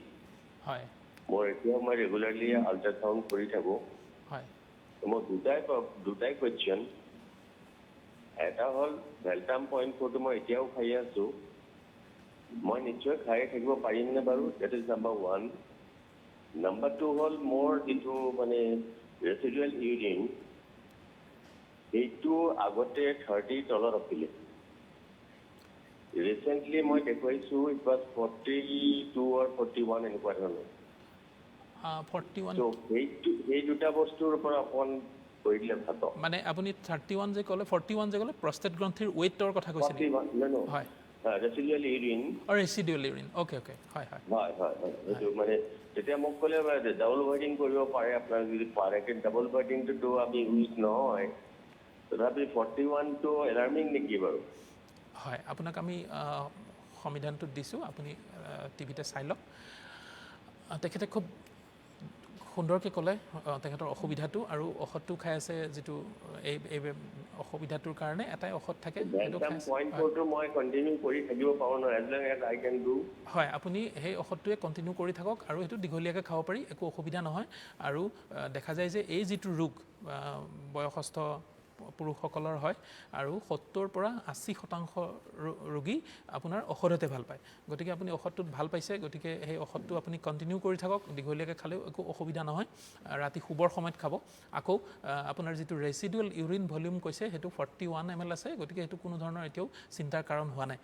হয় মই এতিয়াও মই ৰেগুলাৰলি আল্ট্ৰাচাউণ্ড কৰি থাকোঁ। হয় মোৰ দুটাই কুৱেশ্যন। এটা হ'ল বেলটাম 0.4টো মই এতিয়াও খাই আছোঁ, মই নিশ্চয় খাই থাকিব পাৰিমনে বাৰু? That is number 1। নাম্বাৰ 2 হ'ল মোৰ যিটো মানে ৰেচিডুৱেল ইউৰিন, সেইটো আগতে 30 তলত আছিলে। ৰিচেণ্টলি মই দেখুৱাইছোঁ ইট ৱাজ 42 or 41 এনেকুৱা ধৰণৰ। 41 ত' সেই দুটা বস্তুৰ পৰা অকণ কৰি দিলে ভাল। মানে আপুনি 31 যে ক'লে, 41 যে ক'লে প্ৰষ্টেট গ্ৰন্থিৰ ৱেইটৰ কথা কৈছে নেকি? 41 হয় ৰেচিডুৱেল ইউৰিন। ৰেচিডুৱেল ইউৰিন, অ'কে হয় হয় হয় হয় হয় সেইটো মানে তেতিয়া মোক ক'লে ডাবল বৰ্ডিং কৰিব পাৰে আপোনাৰ যদি পাৰে। কিন্তু ডাবল বৰ্ডিংটোতো আমি ইউজ নহয়। তথাপি 41টো এলাৰ্মিং নেকি বাৰু? হয় আপোনাক আমি সংবিধানটোত দিছোঁ, আপুনি টিভিতে চাই লওক। তেখেতে খুব সুন্দৰকৈ ক'লে তেখেতৰ অসুবিধাটো, আৰু ঔষধটো খাই আছে যিটো এই অসুবিধাটোৰ কাৰণে এটাই ঔষধ থাকে, সেইটো খাই আছে। 0.4টো মই কণ্টিনিউ কৰি থাকিব পাৰোঁ নহয়, as long as I can do. হয় আপুনি সেই ঔষধটোৱে কণ্টিনিউ কৰি থাকক, আৰু সেইটো দীঘলীয়াকৈ খাব পাৰি, একো অসুবিধা নহয়। আৰু দেখা যায় যে এই যিটো ৰোগ বয়সস্থ পুৰুষসকলৰ হয়, আৰু 70 পৰা 80% ৰোগী আপোনাৰ ঔষধতে ভাল পায়। গতিকে আপুনি ঔষধটোত ভাল পাইছে, গতিকে সেই ঔষধটো আপুনি কণ্টিনিউ কৰি থাকক, দীঘলীয়াকৈ খালেও একো অসুবিধা নহয়। ৰাতি শুবৰ সময়ত খাব। আকৌ আপোনাৰ যিটো ৰেচিডুৱেল ইউৰিন ভলিউম কৈছে সেইটো 41 ml আছে, গতিকে সেইটো কোনো ধৰণৰ এতিয়াও চিন্তাৰ কাৰণ হোৱা নাই।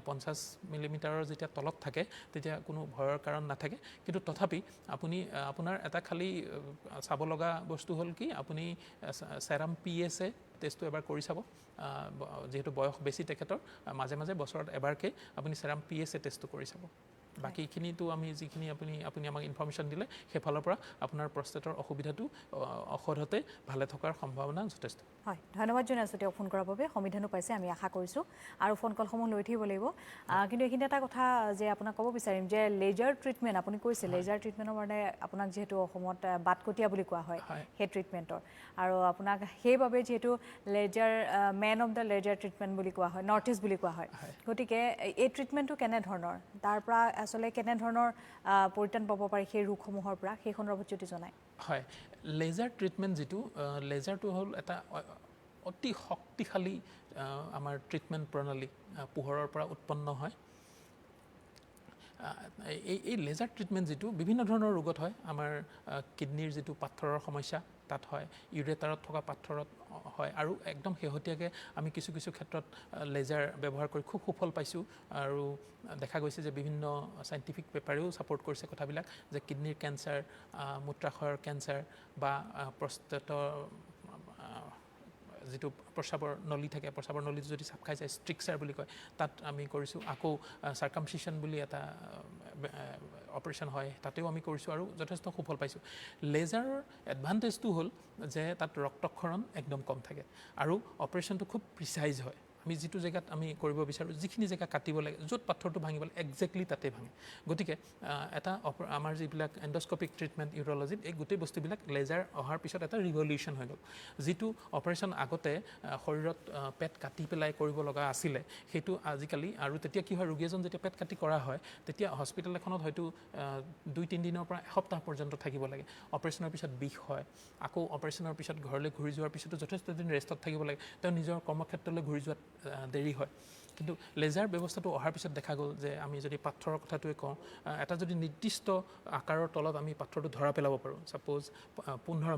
50 মিলিমিটাৰৰ যেতিয়া তলত থাকে তেতিয়া কোনো ভয়ৰ কাৰণ নাথাকে। কিন্তু তথাপি আপুনি আপোনাৰ এটা খালী চাব লগা বস্তু হ'ল কি, আপুনি চেৰাম PSA টেষ্টটো এবাৰ কৰি চাব। যিহেতু বয়স বেছি তেখেতৰ, মাজে মাজে বছৰত এবাৰকৈ আপুনি চেৰাম PSA টেষ্টটো কৰি চাব। বাকীখিনিতো আমি যিখিনি আপুনি আমাক ইনফৰ্মেশ্যন দিলে, সেইফালৰ পৰা আপোনাৰ প্ৰষ্টেটৰ অসুবিধাটো ঔষধতে ভালে থকাৰ সম্ভাৱনা যথেষ্ট। হয় ধন্যবাদ জনাইছোঁ তেওঁক ফোন কৰাৰ বাবে। সমিধানো পাইছে আমি আশা কৰিছোঁ, আৰু ফোন কলসমূহ লৈ থাকিব লাগিব। কিন্তু এইখিনি এটা কথা যে আপোনাক ক'ব বিচাৰিম যে লেজাৰ ট্ৰিটমেণ্ট আপুনি কৈছে, লেজাৰ ট্ৰিটমেণ্টৰ কাৰণে আপোনাক যিহেতু অসমত বাটকটীয়া বুলি কোৱা হয় সেই ট্ৰিটমেণ্টৰ, আৰু আপোনাক সেইবাবে যিহেতু laser man of the laser treatment বুলি কোৱা হয়, নৰ্থ ইষ্ট বুলি কোৱা হয়। গতিকে এই ট্ৰিটমেণ্টটো কেনেধৰণৰ, তাৰ পৰা আচলতে কেনেধৰণৰ পৰিত্ৰাণ পাব পাৰি সেই ৰোগসমূহৰ পৰা, সেই সন্দৰ্ভত যদি জনায়। হয় লেজাৰ ট্ৰিটমেণ্ট যিটো, লেজাৰটো হ'ল এটা অতি শক্তিশালী আমাৰ ট্ৰিটমেণ্ট প্ৰণালী, পোহৰৰ পৰা উৎপন্ন হয়। এই লেজাৰ ট্ৰিটমেণ্ট যিটো বিভিন্ন ধৰণৰ ৰোগত হয়। আমাৰ কিডনীৰ যিটো পাথৰৰ সমস্যা তাত হয়, ইউৰেটাৰত থকা পাথৰত হয়, আৰু একদম শেহতীয়াকৈ আমি কিছু ক্ষেত্ৰত লেজাৰ ব্যৱহাৰ কৰি খুব সুফল পাইছোঁ। আৰু দেখা গৈছে যে বিভিন্ন চাইণ্টিফিক পেপাৰেও ছাপোৰ্ট কৰিছে কথাবিলাক, যে কিডনীৰ কেঞ্চাৰ, মূত্ৰাশয়ৰ কেঞ্চাৰ বা প্ৰষ্টেটৰ যিটো প্ৰস্ৰাৱৰ নলী থাকে, প্ৰস্ৰাৱৰ নলীটো যদি চাপ খাই যায়, ষ্ট্ৰিকচাৰ বুলি কয়, তাত আমি কৰিছোঁ। আকৌ চাৰ্কামচিশ্যন বুলি এটা অপাৰেশ্যন হয়, তাতেও আমি কৰিছোঁ, আৰু যথেষ্ট সুফল পাইছোঁ। লেজাৰৰ এডভান্টেজটো হ'ল যে তাত ৰক্তক্ষৰণ একদম কম থাকে, আৰু অপাৰেশ্যনটো খুব প্ৰিচাইজ হয়। আমি যিটো জেগাত আমি কৰিব বিচাৰোঁ, যিখিনি জেগা কাটিব লাগে, য'ত পাথৰটো ভাঙিব লাগে, একজেক্টলি তাতে ভাঙে। গতিকে এটা আমাৰ যিবিলাক এণ্ডস্কপিক ট্ৰিটমেণ্ট ইউৰলজিত, এই গোটেই বস্তুবিলাক লেজাৰ অহাৰ পিছত এটা ৰিভলিউশ্যন হৈ গ'ল। যিটো অপাৰেশ্যন আগতে শৰীৰত পেট কাটি পেলাই কৰিব লগা আছিলে, সেইটো আজিকালি, আৰু তেতিয়া কি হয়, ৰোগী এজন যেতিয়া পেট কাটি কৰা হয়, তেতিয়া হস্পিটেল এখনত হয়তো 2-3 দিনৰ পৰা এসপ্তাহ পৰ্যন্ত থাকিব লাগে। অপাৰেশ্যনৰ পিছত বিষ হয়, আকৌ অপাৰেশ্যনৰ পিছত ঘৰলৈ ঘূৰি যোৱাৰ পিছতো যথেষ্ট দিন ৰেষ্টত থাকিব লাগে, তেওঁ নিজৰ কৰ্মক্ষেত্ৰলৈ ঘূৰি যোৱাত দেৰি হয়। কিন্তু লেজাৰ ব্যৱস্থাটো অহাৰ পিছত দেখা গ'ল যে আমি যদি পাথৰৰ কথাটোৱে কওঁ, এটা যদি নিৰ্দিষ্ট আকাৰৰ তলত আমি পাথৰটো ধৰা পেলাব পাৰোঁ, ছাপ'জ 15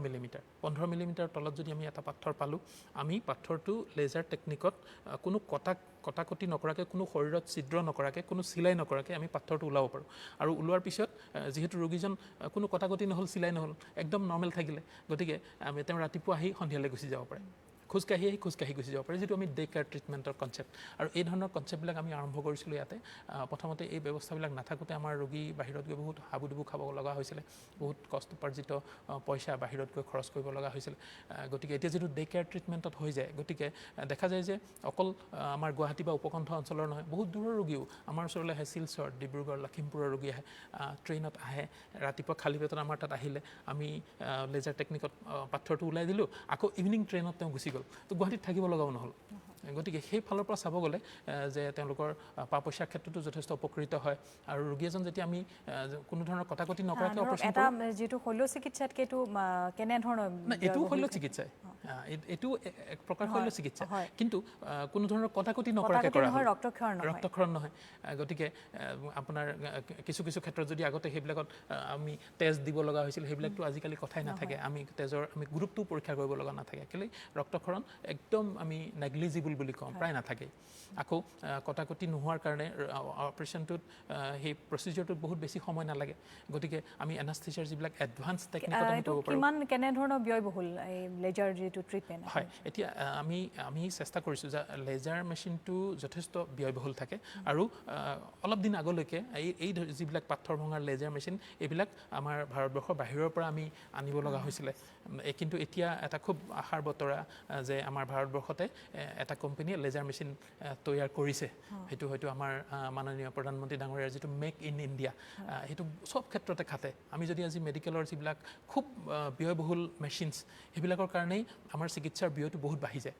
মিলিমিটাৰ তলত যদি আমি এটা পাথৰ পালোঁ, আমি পাথৰটো লেজাৰ টেকনিকত কোনো কটাকটি নকৰাকৈ, কোনো শৰীৰত ছিদ্ৰ নকৰাকৈ, কোনো চিলাই নকৰাকৈ আমি পাথৰটো ওলাব পাৰোঁ। আৰু ওলোৱাৰ পিছত যিহেতু ৰোগীজন কোনো কটাকটি নহ'ল, চিলাই নহ'ল, একদম নৰ্মেল থাকিলে, গতিকে তেওঁ ৰাতিপুৱা আহি সন্ধিয়ালৈ গুচি যাব পাৰে। খোজকাঢ়ি গুচি যাব পাৰে, যিটো আমি ডে কেয়াৰ ট্ৰিটমেণ্টৰ কনচেপ্ট। আৰু এই ধৰণৰ কনচেপ্টবিলাক আমি আৰম্ভ কৰিছিলোঁ ইয়াতে। প্ৰথমতে এই ব্যৱস্থাবিলাক নাথাকোঁতে আমাৰ ৰোগী বাহিৰত গৈ বহুত হাবুডুবু খাব লগা হৈছিলে, বহুত কষ্ট উপাৰ্জিত পইচা বাহিৰত গৈ খৰচ কৰিব লগা হৈছিল। গতিকে এতিয়া যিটো ডে কেয়াৰ ট্ৰিটমেণ্টত হৈ যায়, গতিকে দেখা যায় যে অকল আমাৰ গুৱাহাটী বা উপকণ্ঠ অঞ্চলৰ নহয়, বহুত দূৰৰ ৰোগীও আমাৰ ওচৰলৈ আহে। শিলচৰ, ডিব্ৰুগড়, লখিমপুৰৰ ৰোগী আহে, ট্ৰেইনত আহে। ৰাতিপুৱা খালী পেটত আমাৰ তাত আহিলে আমি লেজাৰ টেকনিকত পাথৰটো ওলাই দিলোঁ, আকৌ ইভিনিং ট্ৰেইনত তেওঁ গুচি গ'ল, তো গুৱাহাটীত থাকিব লগাও নহ'ল। গতিকে সেই ফালৰ পৰা চাব গ'লে যে তেওঁলোকৰ পা পইচাৰ ক্ষেত্ৰতো যথেষ্ট উপকৃত হয়। আৰু ৰোগী এজন যেতিয়া আমি কোনো ধৰণৰ কটাকটি নকৰাকৈ অপাৰেশ্যন এটা যিটো শল্য চিকিৎসাতকৈ এইটো কেনেধৰণৰ? এইটো শল্য চিকিৎসাই, এইটো এক প্ৰকাৰ শল্য চিকিৎসা, কিন্তু কোনো ধৰণৰ কটাকটি নকৰাকৈ কৰা হয়, ৰক্তক্ষৰণ নহয়। গতিকে আপোনাৰ কিছু ক্ষেত্ৰত যদি আগতে সেইবিলাকত আমি তেজ দিব লগা হৈছিল, সেইবিলাকতো আজিকালি কথাই নাথাকে। আমি তেজৰ গ্ৰুপটো পৰীক্ষা কৰিব লগা নাথাকে। কেলৈ ৰক্তক্ষৰণ একদম আমি নেগলিজিবল বুলি কওঁ, প্ৰায় নাথাকে। আকৌ কটাকটি নোহোৱাৰ কাৰণে অপাৰেশ্যনটোত সেই প্ৰচিডিউৰটোত বহুত বেছি সময় নালাগে। গতিকে আমি এনাস্থেচিয়াৰ যিবিলাক এডভান্স টেকনিকত আমি কৰিব পাৰোঁ। কিমান কেনেধৰণৰ ব্যয়বহুল এই লেজাৰ যিটো ট্ৰিটমেণ্ট? হয়, এতিয়া আমি চেষ্টা কৰিছোঁ যে লেজাৰ মেচিনটো যথেষ্ট ব্যয়বহুল থাকে। আৰু অলপ দিন আগলৈকে এই যিবিলাক পাথৰ ভঙাৰ লেজাৰ মেচিন, এইবিলাক আমাৰ ভাৰতবৰ্ষৰ বাহিৰৰ পৰা আমি আনিব লগা হৈছিলে। কিন্তু এতিয়া এটা খুব আশাৰ বতৰা যে আমাৰ ভাৰতবৰ্ষতে এটা কোম্পানীয়ে লেজাৰ মেচিন তৈয়াৰ কৰিছে। সেইটো হয়তো আমাৰ মাননীয় প্ৰধানমন্ত্ৰী ডাঙৰীয়াৰ যিটো মেক ইন ইণ্ডিয়া, সেইটো চব ক্ষেত্ৰতে খাটে। আমি যদি আজি মেডিকেলৰ যিবিলাক খুব ব্যয়বহুল মেচিনছ, সেইবিলাকৰ কাৰণেই আমাৰ চিকিৎসাৰ ব্যয়টো বহুত বাঢ়ি যায়।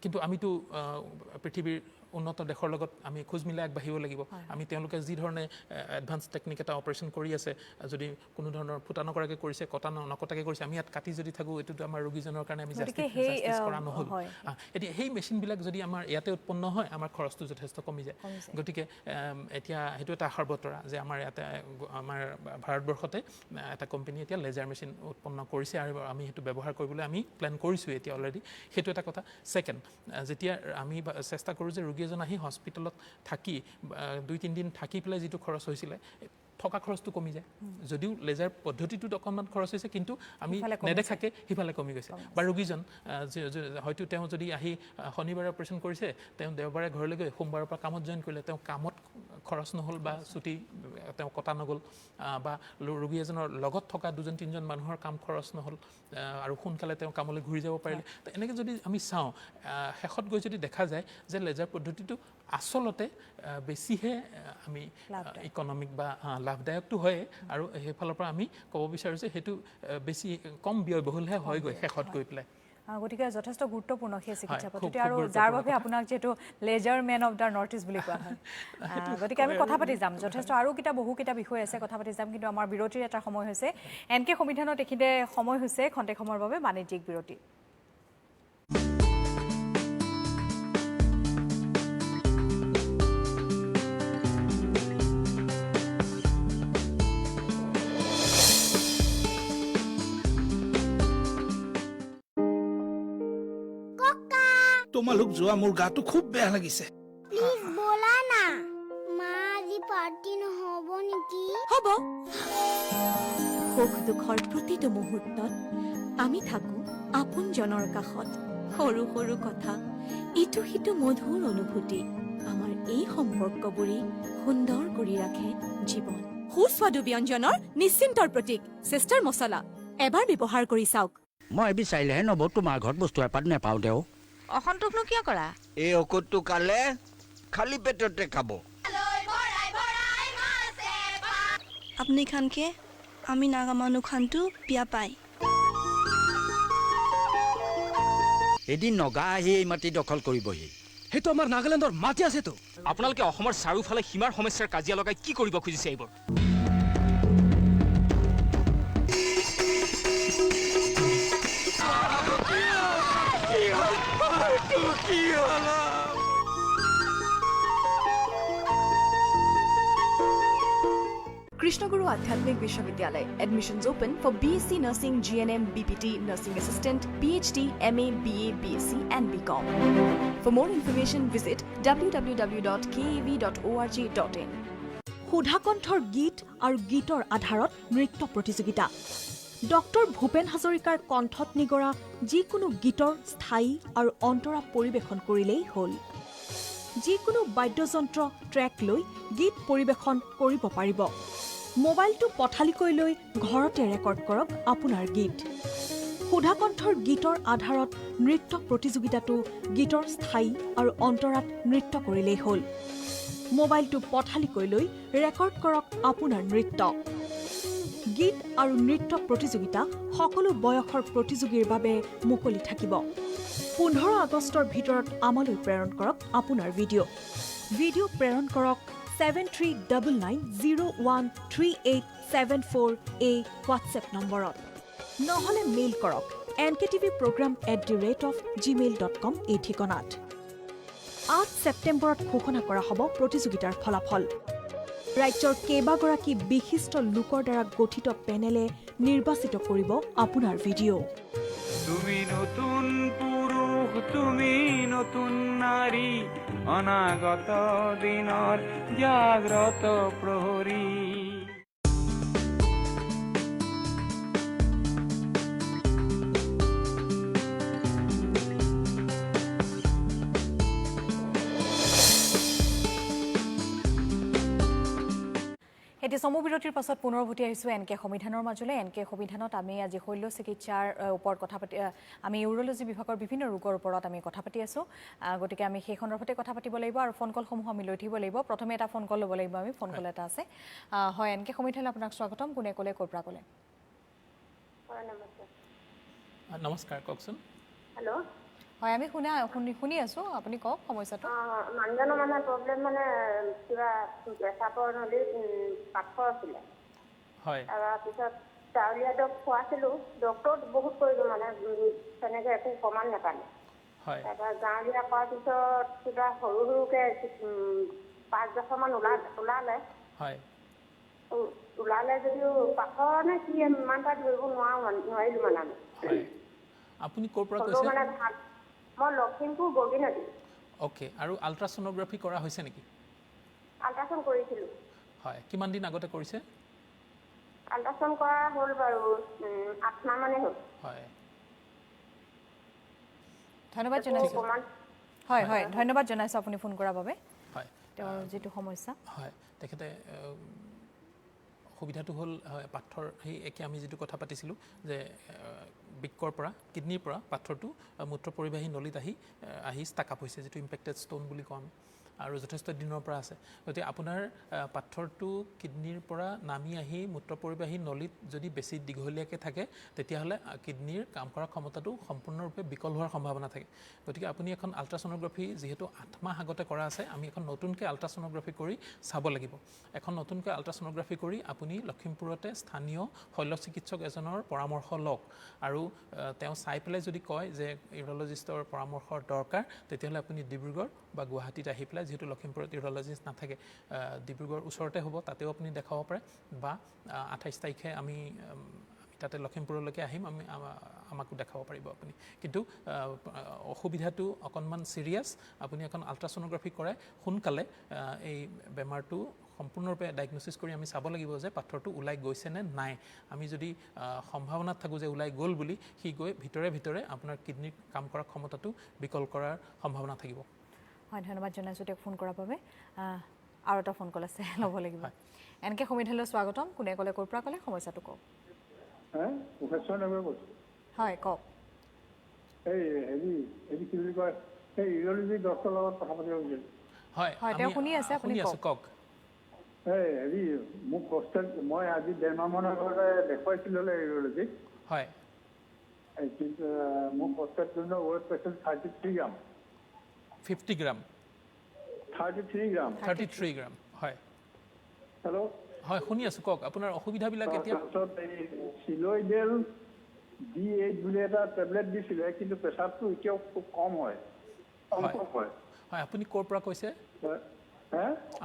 কিন্তু আমিতো পৃথিৱীৰ উন্নত দেশৰ লগত আমি খোজ মিলাই আগবাঢ়িব লাগিব। আমি তেওঁলোকে যি ধৰণে এডভান্স টেকনিক এটা অপাৰেশ্যন কৰি আছে, যদি কোনো ধৰণৰ ফুটা নকৰাকৈ কৰিছে, নকটাকৈ কৰিছে, আমি ইয়াত কাটি যদি থাকোঁ, এইটোতো আমাৰ ৰোগীজনৰ কাৰণে আমি জাষ্টিছ কৰা নহ'ল। এতিয়া সেই মেচিনবিলাক যদি আমাৰ ইয়াতে উৎপন্ন হয়, আমাৰ খৰচটো যথেষ্ট কমি যায়। গতিকে এতিয়া সেইটো এটা আশাৰ বতৰা যে আমাৰ ইয়াতে আমাৰ ভাৰতবৰ্ষতে এটা কোম্পানী এতিয়া লেজাৰ মেচিন উৎপন্ন কৰিছে, আৰু আমি সেইটো ব্যৱহাৰ কৰিবলৈ আমি প্লেন কৰিছোঁ এতিয়া অলৰেডি। সেইটো এটা কথা। ছেকেণ্ড, যেতিয়া আমি চেষ্টা কৰোঁ যে ৰোগী এজন আহি হস্পিটেলত থাকি 2-3 দিন থাকি পেলাই যিটো খৰচ হৈছিলে, থকা খৰচটো কমি যায়। যদিও লেজাৰ পদ্ধতিটোত অকণমান খৰচ হৈছে, কিন্তু আমি নেদেখাকৈ সিফালে কমি গৈছে। বা ৰোগীজন হয়তো তেওঁ যদি আহি শনিবাৰে অপাৰেশ্যন কৰিছে, তেওঁ দেওবাৰে ঘৰলৈ গৈ সোমবাৰৰ পৰা কামত জইন কৰিলে, তেওঁ কামত খৰচ নহ'ল বা ছুটি তেওঁ কটা নগ'ল, বা ৰোগী এজনৰ লগত থকা 2-3জন মানুহৰ কাম খৰচ নহ'ল, আৰু সোনকালে তেওঁ কামলৈ ঘূৰি যাব পাৰিলে। তো এনেকৈ যদি আমি চাওঁ, শেষত গৈ যদি দেখা যায় যে লেজাৰ পদ্ধতিটো আচলতে বেছিহে আমি ইকনমিক বা লাভদায়কটো হয়, আৰু সেইফালৰ পৰা আমি ক'ব বিচাৰোঁ যে সেইটো বেছি কম ব্যয়বহুলহে হয়গৈ শেষত গৈ পেলাই। গতিকে যথেষ্ট গুৰুত্বপূৰ্ণ সেই চিকিৎসা পদ্ধতি, আৰু যাৰ বাবে আপোনাক যিহেতু laser man of the north east বুলি কোৱা হয়। গতিকে আমি কথা পাতি যাম, যথেষ্ট আৰু বহুকেইটা বিষয় আছে, কথা পাতি যাম। কিন্তু আমাৰ বিৰতিৰ এটা সময় হৈছে। এনকে সংবিধানত এইখিনিতে সময় হৈছে খন্তেক সময়ৰ বাবে বাণিজ্যিক বিৰতি। তোমালোক যোৱা, মোৰ গাটো খুব বেয়া লাগিছে। প্লিজ বলা না, মা আজি পাৰ্টি নহব নেকি? হ'ব। সুখ দুখৰ প্ৰতিটো মুহূৰ্তত আমি থাকো আপোনজনৰ কাষত। সৰু সৰু কথা, ইটো সিটো মধুৰ অনুভূতি, আমাৰ এই সম্পৰ্কবোৰে সুন্দৰ কৰি ৰাখে জীৱন। সুস্বাদু ব্যঞ্জনৰ নিশ্চিন্তৰ প্ৰতীক চিষ্টাৰ মছলা, এবাৰ ব্যৱহাৰ কৰি চাওক। মই বিচাৰিলেহে নব, তোমাৰ ঘৰত বস্তু এপাত নেপাওঁ দেও। অসন্তোষনো কিয় কৰা? এই ঔষধটো খালে খালী পেটতে খাব। আপনি খানকে আমি নাগা মানুহ খানটো বিয়া পায়। এদিন নগা আহি এই মাটি দখল কৰিবহি। সেইটো আমাৰ নাগালেণ্ডৰ মাটি আছেতো। আপোনালোকে অসমৰ চাৰিওফালে সীমাৰ সমস্যাৰ কাজিয়া লগাই কি কৰিব খুজিছে এইবোৰ? Krishnaguru Adhyatmik Vishwavidyalaya. Admissions open for BSc Nursing, GNM, BPT, Nursing Assistant, PhD, MA, BA, BSc and BCom. For more information, visit www.kev.org.in. সুধাকণ্ঠৰ গীত আৰু গীতৰ আধাৰত নৃত্য প্ৰতিযোগিতা। ডক্টৰ ভূপেন হাজৰিকাৰ কণ্ঠত নিগৰা যিকোনো গীতৰ স্থায়ী আৰু অন্তৰা পৰিৱেশন কৰিলেই হ'ল যিকোনো বাদ্যযন্ত্ৰ ট্ৰেক লৈ গীত পৰিৱেশন কৰিব পাৰিব মোবাইলটো পঠালিকৈ লৈ ঘৰতে ৰেকৰ্ড কৰক আপোনাৰ গীত সুধাকণ্ঠৰ গীতৰ আধাৰত নৃত্য প্ৰতিযোগিতাটো গীতৰ স্থায়ী আৰু অন্তৰাত নৃত্য কৰিলেই হ'ল মোবাইলটো পঠালিকৈ লৈ ৰেকৰ্ড কৰক আপোনাৰ নৃত্য গীত আৰু নৃত্য প্ৰতিযোগিতা সকলো বয়সৰ প্ৰতিযোগীৰ বাবে মুকলি থাকিব 15 আগষ্টৰ ভিতৰত আমালৈ প্ৰেৰণ কৰক আপোনাৰ ভিডিঅ' প্ৰেৰণ কৰক 7399013874 এই হোৱাটছএপ নম্বৰত নহলে মেইল কৰক nktvprogram@gmail.com এই ঠিকনাত 8 ছেপ্টেম্বৰত ঘোষণা কৰা হ'ব প্ৰতিযোগিতাৰ ফলাফল ৰাজ্যৰ কেইবাগৰাকী বিশিষ্ট লোকৰ দ্বাৰা গঠিত পেনেলে নিৰ্বাচিত কৰিব আপোনাৰ ভিডিঅ' তুমি নতুন পুৰুষ তুমি নতুন নাৰী অনাগত দিনৰ জাগ্ৰত প্ৰহৰী এতিয়া সমবিৰতিৰ পাছত পুনৰ উভতি আহিছোঁ এনকে সংবিধানৰ মাজলৈ এনকে সংবিধানত আমি আজি শল্য চিকিৎসাৰ ওপৰত কথা পাতি আমি ইউৰলজি বিভাগৰ বিভিন্ন ৰোগৰ ওপৰত আমি কথা পাতি আছোঁ গতিকে আমি সেই সন্দৰ্ভতে কথা পাতিব লাগিব আৰু ফোন কলসমূহ আমি লৈ থাকিব লাগিব প্ৰথমে এটা ফোন কল ল'ব লাগিব আমি ফোন কল এটা আছে হয় এনকে সংবিধানলৈ আপোনাক স্বাগতম কোনে ক'লে ক'ৰ পৰা ক'লে নমস্কাৰ কওকচোন হেল্ল' হয় আমি শুনি আছোঁ আপুনি কওক সমস্যাটো মানুহজনৰ মানে প্ৰব্লেম মানে কিবা পেচাবৰ নলীত পাথৰ আছিলে হয় তাৰপিছত চাউলীয়া দৰৱ খোৱাছিলোঁ ডক্টৰত বহুত কৰিলোঁ মানে তেনেকৈ একো প্ৰমাণ নাপালে হয় তাৰপৰা গাঁৱলীয়া কৰাৰ পিছত কিবা সৰু সৰুকৈ 5 বছৰমান ওলালে হয় ওলালে যদিও পাথৰ নে কি ইমান এটা ধৰিব নোৱাৰিলোঁ মানে আমি হয় আপুনি ক'ৰ পৰা কৈছে মানে ভাল মই লখিমপুৰ বগীনদী অ'কে আৰু আল্ট্ৰাছ'ন'গ্ৰাফি কৰা হৈছে নেকি আল্ট্ৰাচাউণ্ড কৰিছিলোঁ হয় কিমান দিন আগতে কৰিছে আল্ট্ৰাচাউণ্ড কৰা হ'ল বাৰু 8 মাহ মানে হ'ল হয় ধন্যবাদ জনাইছোঁ হয় হয় ধন্যবাদ জনাইছোঁ আপুনি ফোন কৰাৰ বাবে হয় তেওঁৰ যিটো সমস্যা হয় তেখেতে সুবিধাটো হ'ল পাথৰ সেই একে আমি যিটো কথা পাতিছিলোঁ যে বৃক্কৰ পৰা কিডনীৰ পৰা পাথৰটো মূত্ৰ পৰিবাহী নলীত আহি ষ্টাক আপ হৈছে যিটো ইম্পেক্টেড ষ্টোন বুলি কওঁ আমি আৰু যথেষ্ট দিনৰ পৰা আছে গতিকে আপোনাৰ পাথৰটো কিডনীৰ পৰা নামি আহি মূত্ৰ পৰিবাহী নলীত যদি বেছি দীঘলীয়াকৈ থাকে তেতিয়াহ'লে কিডনীৰ কাম কৰাৰ ক্ষমতাটো সম্পূৰ্ণৰূপে বিকল হোৱাৰ সম্ভাৱনা থাকে গতিকে আপুনি এখন আল্ট্ৰাছ'ন'গ্ৰাফি যিহেতু 8 মাহ আগতে কৰা আছে আমি এখন নতুনকৈ আল্ট্ৰাছ'ন'গ্ৰাফি কৰি চাব লাগিব এখন নতুনকৈ আল্ট্ৰাছ'ন'গ্ৰাফি কৰি আপুনি লখিমপুৰতে স্থানীয় শল্য চিকিৎসক এজনৰ পৰামৰ্শ লওক আৰু তেওঁ চাই পেলাই যদি কয় যে ইউৰলজিষ্টৰ পৰামৰ্শৰ দৰকাৰ তেতিয়াহ'লে আপুনি ডিব্ৰুগড় বা গুৱাহাটীত আহি পেলাই যিহেতু লখিমপুৰত ইউৰলজিষ্ট নাথাকে ডিব্ৰুগড় ওচৰতে হ'ব তাতেও আপুনি দেখাব পাৰে বা 28 তাৰিখে আমি তাতে লখিমপুৰলৈকে আহিম আমাকো দেখাব পাৰিব আপুনি কিন্তু অসুবিধাটো অকণমান চিৰিয়াছ আপুনি এখন আল্ট্ৰাছ'ন'গ্ৰাফি কৰাই সোনকালে এই বেমাৰটো সম্পূৰ্ণৰূপে ডায়েগন'চিছ কৰি আমি চাব লাগিব যে পাথৰটো ওলাই গৈছে নে নাই আমি যদি সম্ভাৱনাত থাকোঁ যে ওলাই গ'ল বুলি সি গৈ ভিতৰে আপোনাৰ কিডনীৰ কাম কৰাৰ ক্ষমতাটো বিকল কৰাৰ সম্ভাৱনা থাকিব হয় ধন্যবাদ জনাইছোঁ তেওঁক ফোন কৰাৰ বাবে আৰু এটা ফোন কল আছে ল'ব লাগিব এনকে সংবিধানলৈ স্বাগতম কোনে ক'লে ক'ৰ পৰা ক'লে সমস্যাটো কওক হয় কওক এই কি বুলি কয় এই ইউৰলজি ডক্টৰৰ লগত কথা পাতিব বিচাৰিছোঁ হয় হয় তেওঁ শুনি আছে আপুনি কওক মোক প্ৰস্টেট মই আজি 1.5 মাহমান আগতে দেখুৱাইছিলোঁ ইউৰলজিক হয় কিন্তু মোক প্ৰস্টেট ৱেট পাইছিল 33 গ্ৰাম 50 গ্ৰাম 33 গ্ৰাম হয় হেল্ল' হয় শুনি আছোঁ কওক আপোনাৰ অসুবিধাবিলাক এতিয়া চিলইডেল D8 বুলি এটা টেবলেট দিছিলে কিন্তু প্ৰেছাৰটো এতিয়াও খুব কম হয় হয় আপুনি ক'ৰ পৰা কৈছে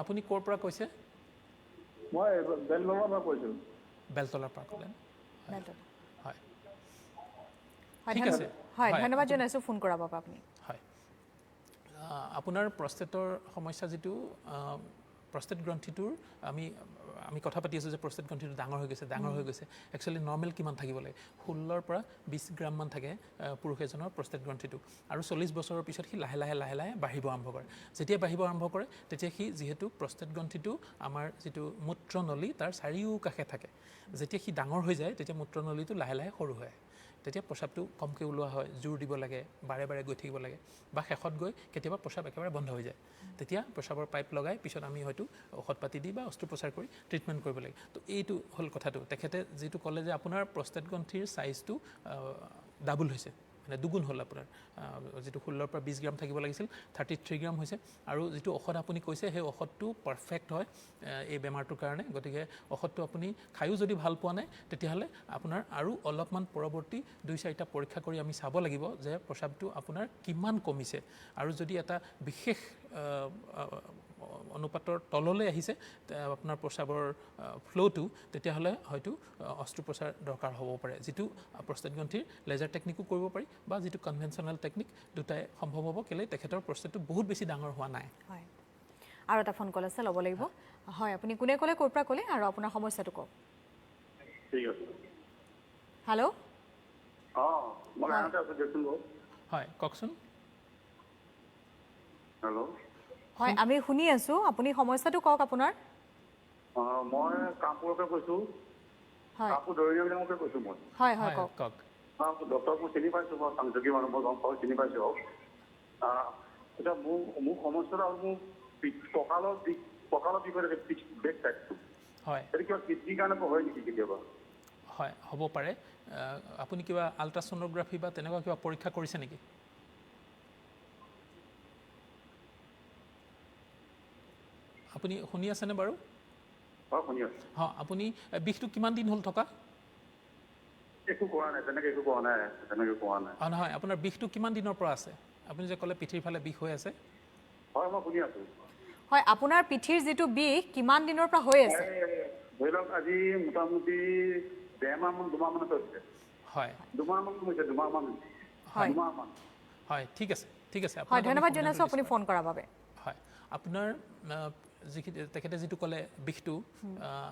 আপুনি ক'ৰ পৰা কৈছে মই বেলতলাৰ পৰা কৈছোঁ বেলতলাৰ পৰা ক'লে হয় ঠিক আছে হয় ধন্যবাদ জনাইছোঁ ফোন কৰাৰ বাবে আপুনি হয় আপোনাৰ প্ৰষ্টেটৰ সমস্যা যিটো প্ৰষ্টেট গ্ৰন্থিটোৰ আমি আমি কথা পাতি আছোঁ যে প্ৰষ্টেট গ্ৰন্থিটো ডাঙৰ হৈ গৈছে একচুৱেলি নৰ্মেল কিমান থাকিব লাগে 16ৰ পৰা 20 গ্ৰামমান থাকে পুৰুষ এজনৰ প্ৰষ্টেট গ্ৰন্থিটো আৰু 40 বছৰৰ পিছত সি লাহে লাহে বাঢ়িব আৰম্ভ কৰে যেতিয়া বাঢ়িব আৰম্ভ কৰে তেতিয়া সি যিহেতু প্ৰষ্টেট গ্ৰন্থিটো আমাৰ যিটো মূত্ৰনলী তাৰ চাৰিওকাষে থাকে যেতিয়া সি ডাঙৰ হৈ যায় তেতিয়া মূত্ৰনলীটো লাহে লাহে সৰু হয় তেতিয়া প্ৰস্ৰাৱটো কমকৈ ওলোৱা হয় জোৰ দিব লাগে বাৰে গৈ থাকিব লাগে বা শেষত গৈ কেতিয়াবা প্ৰস্ৰাৱ একেবাৰে বন্ধ হৈ যায় তেতিয়া প্ৰস্ৰাৱৰ পাইপ লগাই পিছত আমি হয়তো ঔষধ পাতি দি বা অস্ত্ৰোপচাৰ কৰি ট্ৰিটমেণ্ট কৰিব লাগে তো এইটো হ'ল কথাটো তেখেতে যিটো ক'লে যে আপোনাৰ প্ৰষ্টেট গ্ৰন্থিৰ চাইজটো ডাবল হৈছে মানে দুগুণ হ'ল আপোনাৰ যিটো 16ৰ পৰা 20 গ্ৰাম থাকিব লাগিছিল 33 গ্ৰাম হৈছে আৰু যিটো ঔষধ আপুনি কৈছে সেই ঔষধটো পাৰফেক্ট হয় এই বেমাৰটোৰ কাৰণে গতিকে ঔষধটো আপুনি খায়ো যদি ভাল পোৱা নাই তেতিয়াহ'লে আপোনাৰ আৰু অলপমান পৰৱৰ্তী 2-4টা পৰীক্ষা কৰি আমি চাব লাগিব যে প্ৰস্ৰাৱটো আপোনাৰ কিমান কমিছে আৰু যদি এটা বিশেষ অনুপাতৰ তললৈ আহিছে আপোনাৰ প্ৰস্ৰাৱৰ ফ্ল'টো তেতিয়াহ'লে হয়তো অস্ত্ৰোপচাৰ দৰকাৰ হ'ব পাৰে যিটো প্ৰষ্টেট গ্ৰন্থিৰ লেজাৰ টেকনিকো কৰিব পাৰি বা যিটো কনভেনশ্যনেল টেকনিক দুটাই সম্ভৱ হ'ব কেলে তেখেতৰ প্ৰষ্টেটটো বহুত বেছি ডাঙৰ হোৱা নাই হয় আৰু এটা ফোন কল আছে ল'ব লাগিব হয় আপুনি কোনে ক'লে ক'ৰ পৰা ক'লে আৰু আপোনাৰ সমস্যাটো কওক ঠিক আছে হেল্ল' মই আনতে আছোঁ দেখোন হয় কওকচোন হেল্ল' হয় আমি শুনি আছোঁ আপুনি সমস্যাটো কওক আপোনাৰ মই কামপুৰৰ পৰা কৈছোঁ কামপুৰ দৰঙীয়াবিলাককে কৈছোঁ মই হয় কওক ডক্টৰক মই চিনি পাইছোঁ মই সাংযোগী মানুহ মই গম পাওঁ চিনি পাইছোঁ এতিয়া মোৰ সমস্যাটো আৰু মোৰ কঁকালৰ বিষ হৈ থাকে বেক চাইডটো হয় সেইটো কিবা কিডনীৰ কাৰণে হয় নেকি কেতিয়াবা হয় হ'ব পাৰে আপুনি কিবা আল্ট্ৰাছ'ন'গ্ৰাফি বা তেনেকুৱা কিবা পৰীক্ষা কৰিছে নেকি আপুনি শুনি আছেনে বাৰু শুনি আছোঁ আপুনি বিষটো কিমান দিন হ'ল থকা একো কৰা নাই তেনেকৈ নহয় আপোনাৰ বিষটো কিমান দিনৰ পৰা আছে আপুনি যে ক'লে পিঠিৰ ফালে বিষ হৈ আছে হয় মই শুনি আছোঁ হয় আপোনাৰ পিঠিৰ যিটো বিষ কিমান দিনৰ পৰা হৈ আছে ধৰি লওক আজি মোটামুটি 2 মাহমান 2 মাহমানত হৈছে হয় 2 মাহমান হৈছে 2 মাহমান হয় ঠিক আছে হয় ধন্যবাদ জনাইছোঁ আপুনি ফোন কৰাৰ বাবে হয় আপোনাৰ তেখেতে যিটো ক'লে বিষটো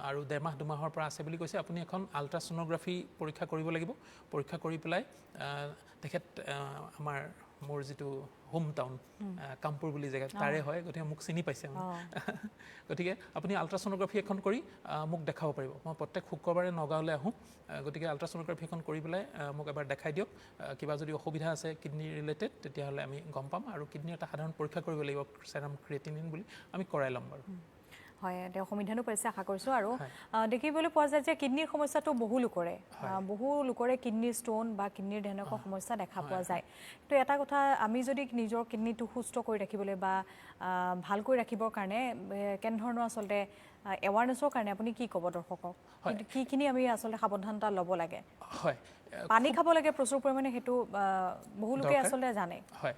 আৰু 1.5 মাহ 2 মাহৰ পৰা আছে বুলি কৈছে আপুনি এখন আল্ট্ৰাছ'ন'গ্ৰাফি পৰীক্ষা কৰিব লাগিব পৰীক্ষা কৰি পেলাই তেখেত আমাৰ মোৰ যিটো হোম টাউন কামপুৰ বুলি জেগা তাৰে হয় গতিকে মোক চিনি পাইছে গতিকে আপুনি আল্ট্ৰাছ'ন'গ্ৰাফি এখন কৰি মোক দেখাব পাৰিব মই প্ৰত্যেক শুক্ৰবাৰে নগাঁৱলৈ আহোঁ গতিকে আল্ট্ৰাছ'ন'গ্ৰাফি এখন কৰি পেলাই মোক এবাৰ দেখাই দিয়ক কিবা যদি অসুবিধা আছে কিডনি ৰিলেটেড তেতিয়াহ'লে আমি গম পাম আৰু কিডনিৰ এটা সাধাৰণ পৰীক্ষা কৰিব লাগিব চেৰাম ক্ৰিয়েটিনিন বুলি আমি কৰাই ল'ম বাৰু হয় তেওঁ সমিধানো পাইছে আশা কৰিছোঁ আৰু দেখিবলৈ পোৱা যায় যে কিডনিৰ সমস্যাটো বহু লোকৰে কিডনিৰ ষ্টোন বা কিডনিৰ তেনেকুৱা সমস্যা দেখা পোৱা যায় তো এটা কথা আমি যদি নিজৰ কিডনিটো সুস্থ কৰি ৰাখিবলৈ বা ভালকৈ ৰাখিবৰ কাৰণে কেনেধৰণৰ আচলতে এৱাৰনেছৰ কাৰণে আপুনি কি ক'ব দৰ্শকক কিখিনি আমি আচলতে সাৱধানতা ল'ব লাগে হয় পানী খাব লাগে প্ৰচুৰ পৰিমাণে সেইটো বহু লোকে আচলতে জানে হয়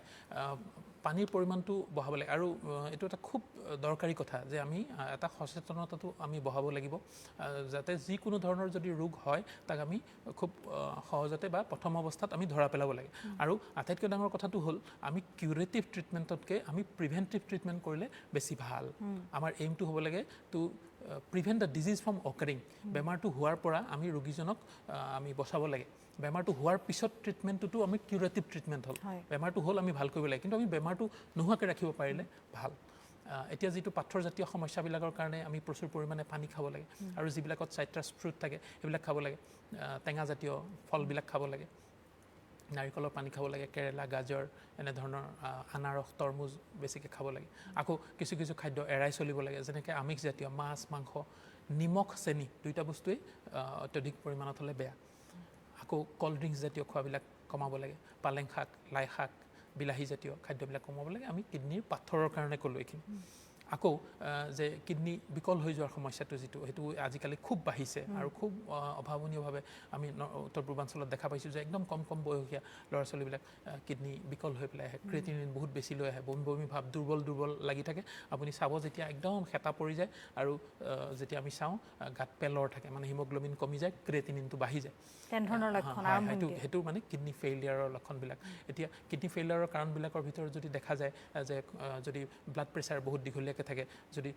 পানীৰ পৰিমাণটো বঢ়াব লাগে আৰু এইটো এটা খুব দৰকাৰী কথা যে আমি এটা সচেতনতাটো আমি বঢ়াব লাগিব যাতে যিকোনো ধৰণৰ যদি ৰোগ হয় তাক আমি খুব সহজতে বা প্ৰথম অৱস্থাত আমি ধৰা পেলাব লাগে আৰু আটাইতকৈ ডাঙৰ কথাটো হ'ল আমি কিউৰেটিভ ট্ৰিটমেণ্টতকৈ আমি প্ৰিভেণ্টিভ ট্ৰিটমেণ্ট কৰিলে বেছি ভাল আমাৰ এইমটো হ'ব লাগে to prevent the disease from occurring বেমাৰটো হোৱাৰ পৰা আমি ৰোগীজনক আমি বচাব লাগে বেমাৰটো হোৱাৰ পিছত ট্ৰিটমেণ্টটোতো আমি কিউৰেটিভ ট্ৰিটমেণ্ট হ'ল বেমাৰটো হ'ল আমি ভাল কৰিব লাগে কিন্তু আমি বেমাৰটো নোহোৱাকৈ ৰাখিব পাৰিলে ভাল এতিয়া যিটো পাথৰজাতীয় সমস্যাবিলাকৰ কাৰণে আমি প্ৰচুৰ পৰিমাণে পানী খাব লাগে আৰু যিবিলাকত চাইট্ৰাছ ফ্ৰুট থাকে সেইবিলাক খাব লাগে টেঙাজাতীয় ফলবিলাক খাব লাগে নাৰিকলৰ পানী খাব লাগে কেৰেলা গাজৰ এনেধৰণৰ আনাৰস তৰমুজ বেছিকৈ খাব লাগে আকৌ কিছু খাদ্য এৰাই চলিব লাগে যেনেকৈ আমিষজাতীয় মাছ মাংস নিমখ চেনি দুইটা বস্তুৱেই অত্যধিক পৰিমাণত হ'লে বেয়া আকৌ কল্ড ড্ৰিংকছ জাতীয় খোৱাবিলাক কমাব লাগে পালেং শাক লাই শাক বিলাহী জাতীয় খাদ্যবিলাক কমাব লাগে আমি কিডনিৰ পাথৰৰ কাৰণে ক'লোঁ এইখিনি আকৌ যে কিডনি বিকল হৈ যোৱাৰ সমস্যাটো যিটো সেইটো আজিকালি খুব বাঢ়িছে আৰু খুব অভাৱনীয়ভাৱে আমি উত্তৰ পূৰ্বাঞ্চলত দেখা পাইছোঁ যে একদম কম বয়সীয়া ল'ৰা ছোৱালীবিলাক কিডনি বিকল হৈ পেলাই আহে ক্ৰিয়েটিনিন বহুত বেছি লৈ আহে বমি ভাৱ দুৰ্বল লাগি থাকে আপুনি চাব যেতিয়া একদম হেতা পৰি যায় আৰু যেতিয়া আমি চাওঁ গাত পেলৰ থাকে মানে হিমোগ্ল'বিন কমি যায় ক্ৰিয়েটিনিনটো বাঢ়ি যায় তেনেধৰণৰ লক্ষণ সেইটো মানে কিডনি ফেইলিয়াৰৰ লক্ষণবিলাক এতিয়া কিডনি ফেইলিয়াৰৰ কাৰণবিলাকৰ ভিতৰত যদি দেখা যায় যে যদি ব্লাড প্ৰেছাৰ বহুত দীঘলীয়া দীঘলীয়াকৈ থাকে, যদি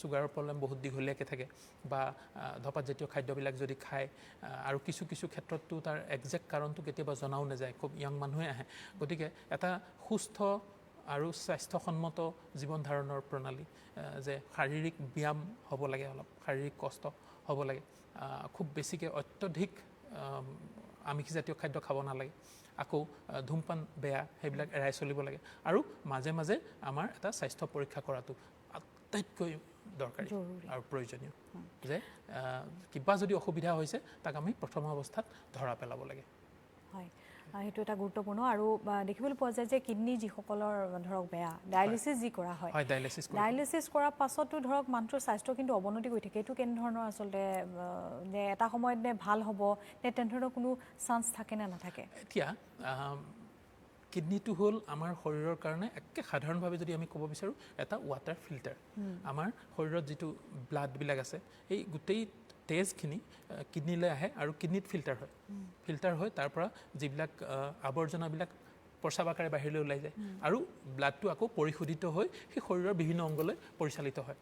চুগাৰৰ প্ৰব্লেম বহুত দীঘলীয়াকৈ থাকে বা ধপাত জাতীয় খাদ্যবিলাক যদি খায় আৰু কিছু ক্ষেত্ৰততো তাৰ একজেক্ট কাৰণটো কেতিয়াবা জনাও নাযায়, খুব য়ং মানুহে আহে। গতিকে এটা সুস্থ আৰু স্বাস্থ্যসন্মত জীৱন ধাৰণৰ প্ৰণালী, যে শাৰীৰিক ব্যায়াম হ'ব লাগে, অলপ শাৰীৰিক কষ্ট হ'ব লাগে, খুব বেছিকৈ অত্যধিক আমিষজাতীয় খাদ্য খাব নালাগে, আকৌ ধূমপান বেয়া সেইবিলাক এৰাই চলিব লাগে, আৰু মাজে মাজে আমাৰ এটা স্বাস্থ্য পৰীক্ষা কৰাটো আটাইতকৈ দৰকাৰী আৰু প্ৰয়োজনীয়, যে কিবা যদি অসুবিধা হৈছে তাক আমি প্ৰথম অৱস্থাত ধৰা পেলাব লাগে। হয়, সেইটো এটা গুৰুত্বপূৰ্ণ। আৰু দেখিবলৈ পোৱা যায় যে কিডনি যিসকলৰ ধৰক বেয়া, ডায়েলিচিছ যি কৰা হয়, ডায়েলিচিছ কৰাৰ পাছতো ধৰক মানুহটোৰ স্বাস্থ্য কিন্তু অৱনতি হৈ থাকে। এইটো কেনেধৰণৰ আচলতে, যে এটা সময়ত নে ভাল হ'ব নে তেনেধৰণৰ কোনো চান্স থাকে নে নাথাকে? এতিয়া কিডনিটো হ'ল আমাৰ শৰীৰৰ কাৰণে একে সাধাৰণভাৱে যদি আমি ক'ব বিচাৰোঁ এটা ৱাটাৰ ফিল্টাৰ। আমাৰ শৰীৰত যিটো ব্লাডবিলাক আছে, এই গোটেই তেজখিনি কিডনিলৈ আহে আৰু কিডনিত ফিল্টাৰ হয়, তাৰ পৰা যিবিলাক আৱৰ্জনাবিলাক প্ৰস্ৰাৱ আকাৰে বাহিৰলৈ ওলাই যায়, আৰু ব্লাডটো আকৌ পৰিশোধিত হৈ সেই শৰীৰৰ বিভিন্ন অংগলৈ পৰিচালিত হয়।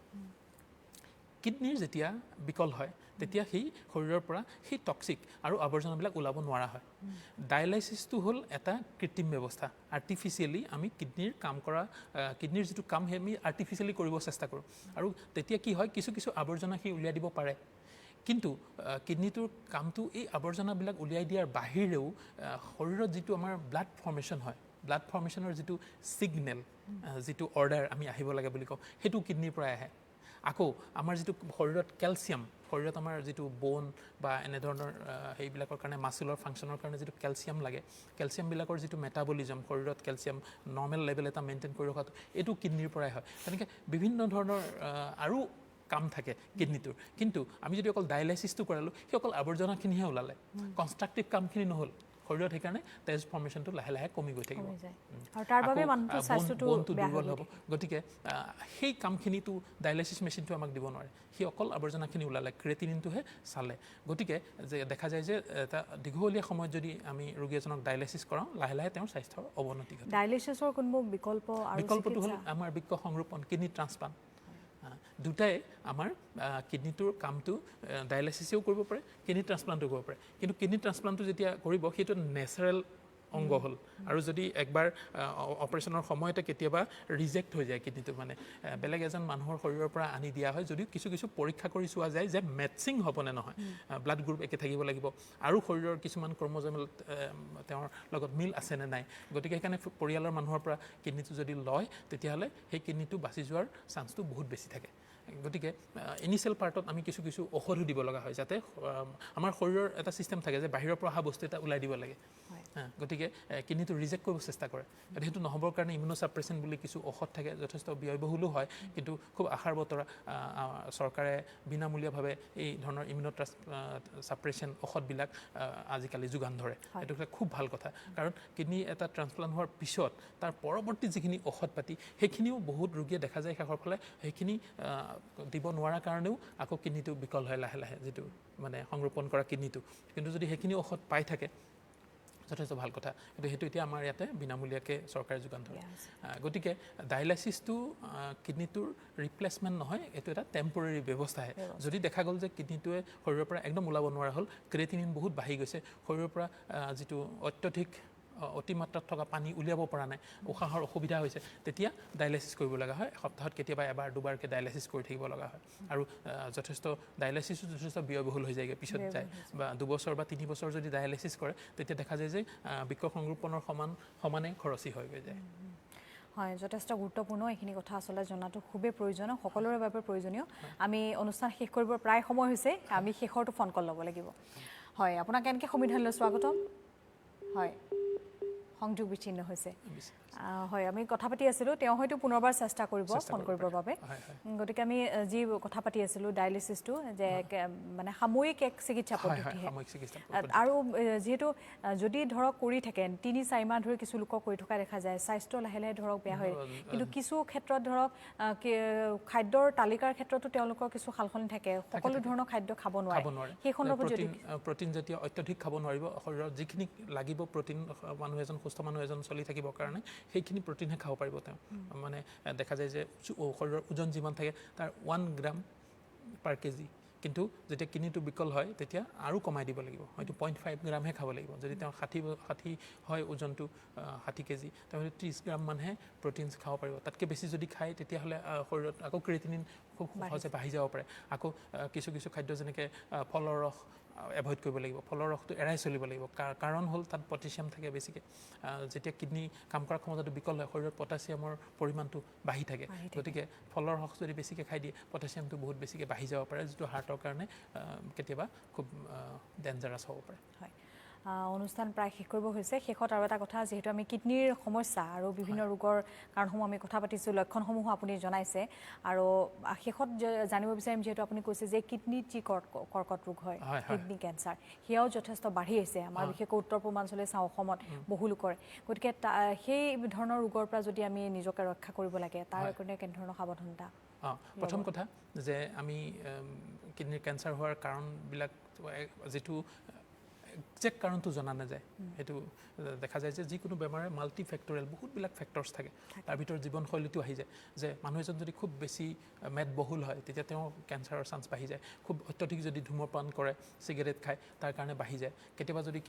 কিডনিৰ যেতিয়া বিকল হয় তেতিয়া সেই শৰীৰৰ পৰা সেই টক্সিক আৰু আৱৰ্জনাবিলাক ওলাব নোৱাৰা হয়। ডায়েলাইচিছটো হ'ল এটা কৃত্ৰিম ব্যৱস্থা, আৰ্টিফিচিয়েলি আমি কিডনিৰ যিটো কাম সেই আমি আৰ্টিফিচিয়েলি কৰিব চেষ্টা কৰোঁ, আৰু তেতিয়া কি হয় কিছু আৱৰ্জনা সি উলিয়াই দিব পাৰে। কিন্তু কিডনিটোৰ কামটো এই আৱৰ্জনাবিলাক উলিয়াই দিয়াৰ বাহিৰেও শৰীৰত যিটো আমাৰ ব্লাড ফৰ্মেশ্যন হয়, ব্লাড ফৰ্মেশ্যনৰ যিটো ছিগনেল, যিটো অৰ্ডাৰ আমি আহিব লাগে বুলি কওঁ, সেইটো কিডনিৰ পৰাই আহে। আকৌ আমাৰ যিটো শৰীৰত কেলছিয়াম, শৰীৰত আমাৰ যিটো বোন বা এনেধৰণৰ সেইবিলাকৰ কাৰণে মাছুলৰ ফাংচনৰ কাৰণে যিটো কেলছিয়াম লাগে, কেলছিয়ামবিলাকৰ যিটো মেটাবলিজম, শৰীৰত কেলছিয়াম নৰ্মেল লেভেল এটা মেইনটেইন কৰি ৰখাটো, এইটো কিডনিৰ পৰাই হয়। তেনেকৈ বিভিন্ন ধৰণৰ আৰু কাম থাকে কিডনিটোৰ। কিন্তু আমি যদি অকল ডায়েলাইচিছটো কৰালোঁ, সেই অকল আৱৰ্জনাখিনিহে ওলালে, কনষ্ট্ৰাকটিভ কামখিনি নহ'ল। শৰীৰত সেইকাৰণে তেজ ফৰ্মেশ্যনটো লাহে লাহে কমি গৈ থাকিব, বনটো দুৰ্বল হ'ব। গতিকে সেই কামখিনিতো ডায়েলাইচিছ মেচিনটো আমাক দিব নোৱাৰে, সি অকল আৱৰ্জনাখিনি ওলালে, ক্ৰিয়েটিনিনটোহে চালে। গতিকে যে দেখা যায় যে এটা দীঘলীয়া সময়ত যদি আমি ৰোগী এজনক ডায়েলাইচিছ কৰাওঁ, লাহে লাহে তেওঁৰ স্বাস্থ্যৰ অৱনতি ঘটে। ডায়েলাইচিছৰ কোনবোৰ বিকল্পটো হ'ল আমাৰ বৃক্ক সংৰোপণ, কিডনি ট্ৰান্সপ্লাণ্ট। দুটাই আমাৰ কিডনিটোৰ কামটো ডায়েলাইচিছেও কৰিব পাৰে, কিডনি ট্ৰান্সপ্লাণ্টো কৰিব পাৰে। কিন্তু কিডনি ট্ৰান্সপ্লাণ্টটো যেতিয়া কৰিব, সেইটো নেচাৰেল অংগ হ'ল, আৰু যদি একবাৰ অপাৰেশ্যনৰ সময়তে কেতিয়াবা ৰিজেক্ট হৈ যায় কিডনিটো, মানে বেলেগ এজন মানুহৰ শৰীৰৰ পৰা আনি দিয়া হয়, যদিও কিছু পৰীক্ষা কৰি চোৱা যায় যে মেটচিং হ'বনে নহয়, ব্লাড গ্ৰুপ একে থাকিব লাগিব, আৰু শৰীৰৰ কিছুমান ক্ৰম'জমেল তেওঁৰ লগত মিল আছেনে নাই। গতিকে সেইকাৰণে পৰিয়ালৰ মানুহৰ পৰা কিডনিটো যদি লয়, তেতিয়াহ'লে সেই কিডনিটো বাচি যোৱাৰ চান্সটো বহুত বেছি থাকে। গতিকে ইনিচিয়েল পাৰ্টত আমি কিছু ঔষধো দিব লগা হয়, যাতে আমাৰ শৰীৰৰ এটা ছিষ্টেম থাকে যে বাহিৰৰ পৰা অহা বস্তু এটা ওলাই দিব লাগে। গতিকে কিডনিটো ৰিজেক্ট কৰিব চেষ্টা কৰে। সেইটো নহ'বৰ কাৰণে ইমিউনোছাপ্ৰেছেণ্ট বুলি কিছু ঔষধ থাকে, যথেষ্ট ব্যয়বহুলো হয়, কিন্তু খুব আশাৰ বতৰা চৰকাৰে বিনামূলীয়াভাৱে এই ধৰণৰ ইমিউনোছাপ্ৰেছেণ্ট ঔষধবিলাক আজিকালি যোগান ধৰে। এইটো খুব ভাল কথা, কাৰণ কিডনি এটা ট্ৰান্সপ্লাণ্ট হোৱাৰ পিছত তাৰ পৰৱৰ্তী যিখিনি ঔষধ পাতি, সেইখিনিও বহুত ৰোগীয়ে দেখা যায় শেষৰ ফালে সেইখিনি দিব নোৱাৰাৰ কাৰণেও আকৌ কিডনিটো বিকল হয় লাহে লাহে, যিটো মানে সংৰোপণ কৰা কিডনিটো। কিন্তু যদি সেইখিনি ঔষধ পাই থাকে যথেষ্ট ভাল কথা, কিন্তু সেইটো এতিয়া আমাৰ ইয়াতে বিনামূলীয়াকৈ চৰকাৰে যোগান ধৰে। গতিকে ডায়েলাইচিছটো কিডনিটোৰ ৰিপ্লেচমেণ্ট নহয়, এইটো এটা টেম্পৰেৰী ব্যৱস্থাহে। যদি দেখা গ'ল যে কিডনিটোৱে শৰীৰৰ পৰা একদম ওলাব নোৱাৰা হ'ল, ক্ৰিয়েটিনিন বহুত বাঢ়ি গৈছে, শৰীৰৰ পৰা যিটো অত্যধিক অতিমাত্ৰাত থকা পানী উলিয়াব পৰা নাই, উশাহৰ অসুবিধা হৈছে, তেতিয়া ডায়েলাইচিছ কৰিব লগা হয়। সপ্তাহত কেতিয়াবা এবাৰ দুবাৰকৈ ডায়েলাইচিছ কৰি থাকিব লগা হয়, আৰু ডায়েলাইচিছো যথেষ্ট ব্যয়বহুল হৈ যায়গৈ, পিছত যায়। বা 2 বছৰ বা 3 বছৰ যদি ডায়েলাইচিছ কৰে, তেতিয়া দেখা যায় যে বৃক্ক সংৰোপণৰ সমানে খৰচী হৈ গৈ যায়। হয়, যথেষ্ট গুৰুত্বপূৰ্ণ এইখিনি কথা আচলতে জনাটো খুবেই প্ৰয়োজনীয়, সকলোৰে বাবে প্ৰয়োজনীয়। আমি অনুষ্ঠান শেষ কৰিবৰ প্ৰায় সময় হৈছে, আমি শেষৰটো ফোন কল ল'ব লাগিব। হয়, আপোনাক এনেকৈ সংবিধানলৈ স্বাগতম। হয়, সংযোগ বিচ্ছিন্ন হৈছে। হয়, আমি কথা পাতি আছিলোঁ, তেওঁ হয়তো পুনৰবাৰ চেষ্টা কৰিব ফোন কৰিবৰ বাবে। গতিকে আমি যি কথা পাতি আছিলোঁ ডায়েলিচিছটো, যে মানে সাময়িক এক চিকিৎসা পদ্ধতিহে, আৰু যিহেতু যদি ধৰক কৰি থাকে 3-4 মাহ ধৰি কিছু লোকক কৰি থকা দেখা যায়, স্বাস্থ্য লাহে লাহে ধৰক বেয়া হয়, কিন্তু কিছু ক্ষেত্ৰত ধৰক খাদ্যৰ তালিকাৰ ক্ষেত্ৰতো তেওঁলোকৰ কিছু সালসলনি থাকে, সকলো ধৰণৰ খাদ্য খাব নোৱাৰে। সেই সন্দৰ্ভত যদি প্ৰটিন জাতীয় অত্যধিক খাব নোৱাৰিব, শৰীৰত যিখিনি লাগিব প্ৰটিন মানুহ এজন সুস্থ মানুহ এজন চলি থাকিবৰ কাৰণে সেইখিনি প্ৰটিনহে খাব পাৰিব তেওঁ মানে দেখা যায় যে শৰীৰৰ ওজন যিমান থাকে তাৰ 1 গ্ৰাম পাৰ কেজি কিন্তু যেতিয়া কিডনিটো বিকল হয় তেতিয়া আৰু কমাই দিব লাগিব হয়তো 0.5 গ্ৰামহে খাব লাগিব যদি তেওঁ 60 হয় ওজনটো 60 কেজি তেতিয়াহ'লে 30 গ্ৰাম মানহে প্ৰটিনছ খাব পাৰিব তাতকৈ বেছি যদি খায় তেতিয়াহ'লে শৰীৰত আকৌ ক্ৰিয়েটিনিন খুব সহজে বাঢ়ি যাব পাৰে আকৌ কিছু খাদ্য যেনেকৈ ফলৰ ৰস এভইড কৰিব লাগিব ফলৰ ৰসটো এৰাই চলিব লাগিব কাৰণ হ'ল তাত পটাছিয়াম থাকে বেছিকৈ যেতিয়া কিডনি কাম কৰাৰ ক্ষমতাটো বিকল হয় শৰীৰত পটাছিয়ামৰ পৰিমাণটো বাঢ়ি থাকে গতিকে ফলৰ ৰস যদি বেছিকৈ খাই দিয়ে পটাছিয়ামটো বহুত বেছিকৈ বাঢ়ি যাব পাৰে যিটো হাৰ্টৰ কাৰণে কেতিয়াবা খুব ডেঞ্জাৰাছ হ'ব পাৰে হয় অনুষ্ঠান প্ৰায় শেষ কৰিব হৈছে শেষত আৰু এটা কথা যিহেতু আমি কিডনিৰ সমস্যা আৰু বিভিন্ন ৰোগৰ কাৰণসমূহ আমি কথা পাতিছোঁ লক্ষণসমূহো আপুনি জনাইছে আৰু শেষত জানিব বিচাৰিম যিহেতু আপুনি কৈছে যে কিডনিত যি কৰ্কট ৰোগ হয় কিডনি কেঞ্চাৰ সেয়াও যথেষ্ট বাঢ়ি আহিছে আমাৰ বিশেষকৈ উত্তৰ পূৰ্বাঞ্চলে চাওঁ অসমত বহু লোকৰ গতিকে সেই ধৰণৰ ৰোগৰ পৰা যদি আমি নিজকে ৰক্ষা কৰিব লাগে তাৰ কাৰণে কেনেধৰণৰ সাৱধানতা প্ৰথম কথা যে আমি কিডনিৰ কেঞ্চাৰ হোৱাৰ কাৰণবিলাক যিটো একজেক্ট কাৰণটো জনা নাযায় সেইটো দেখা যায় যে যিকোনো বেমাৰে মাল্টি ফেক্টৰিয়েল বহুতবিলাক ফেক্টৰ্ছ থাকে তাৰ ভিতৰত জীৱনশৈলীটো আহি যায় যে মানুহ এজন যদি খুব বেছি মেদবহুল হয় তেতিয়া তেওঁ কেঞ্চাৰৰ চান্স বাঢ়ি যায় খুব অত্যধিক যদি ধূমপান কৰে চিগাৰেট খায় তাৰ কাৰণে বাঢ়ি যায় কেতিয়াবা যদি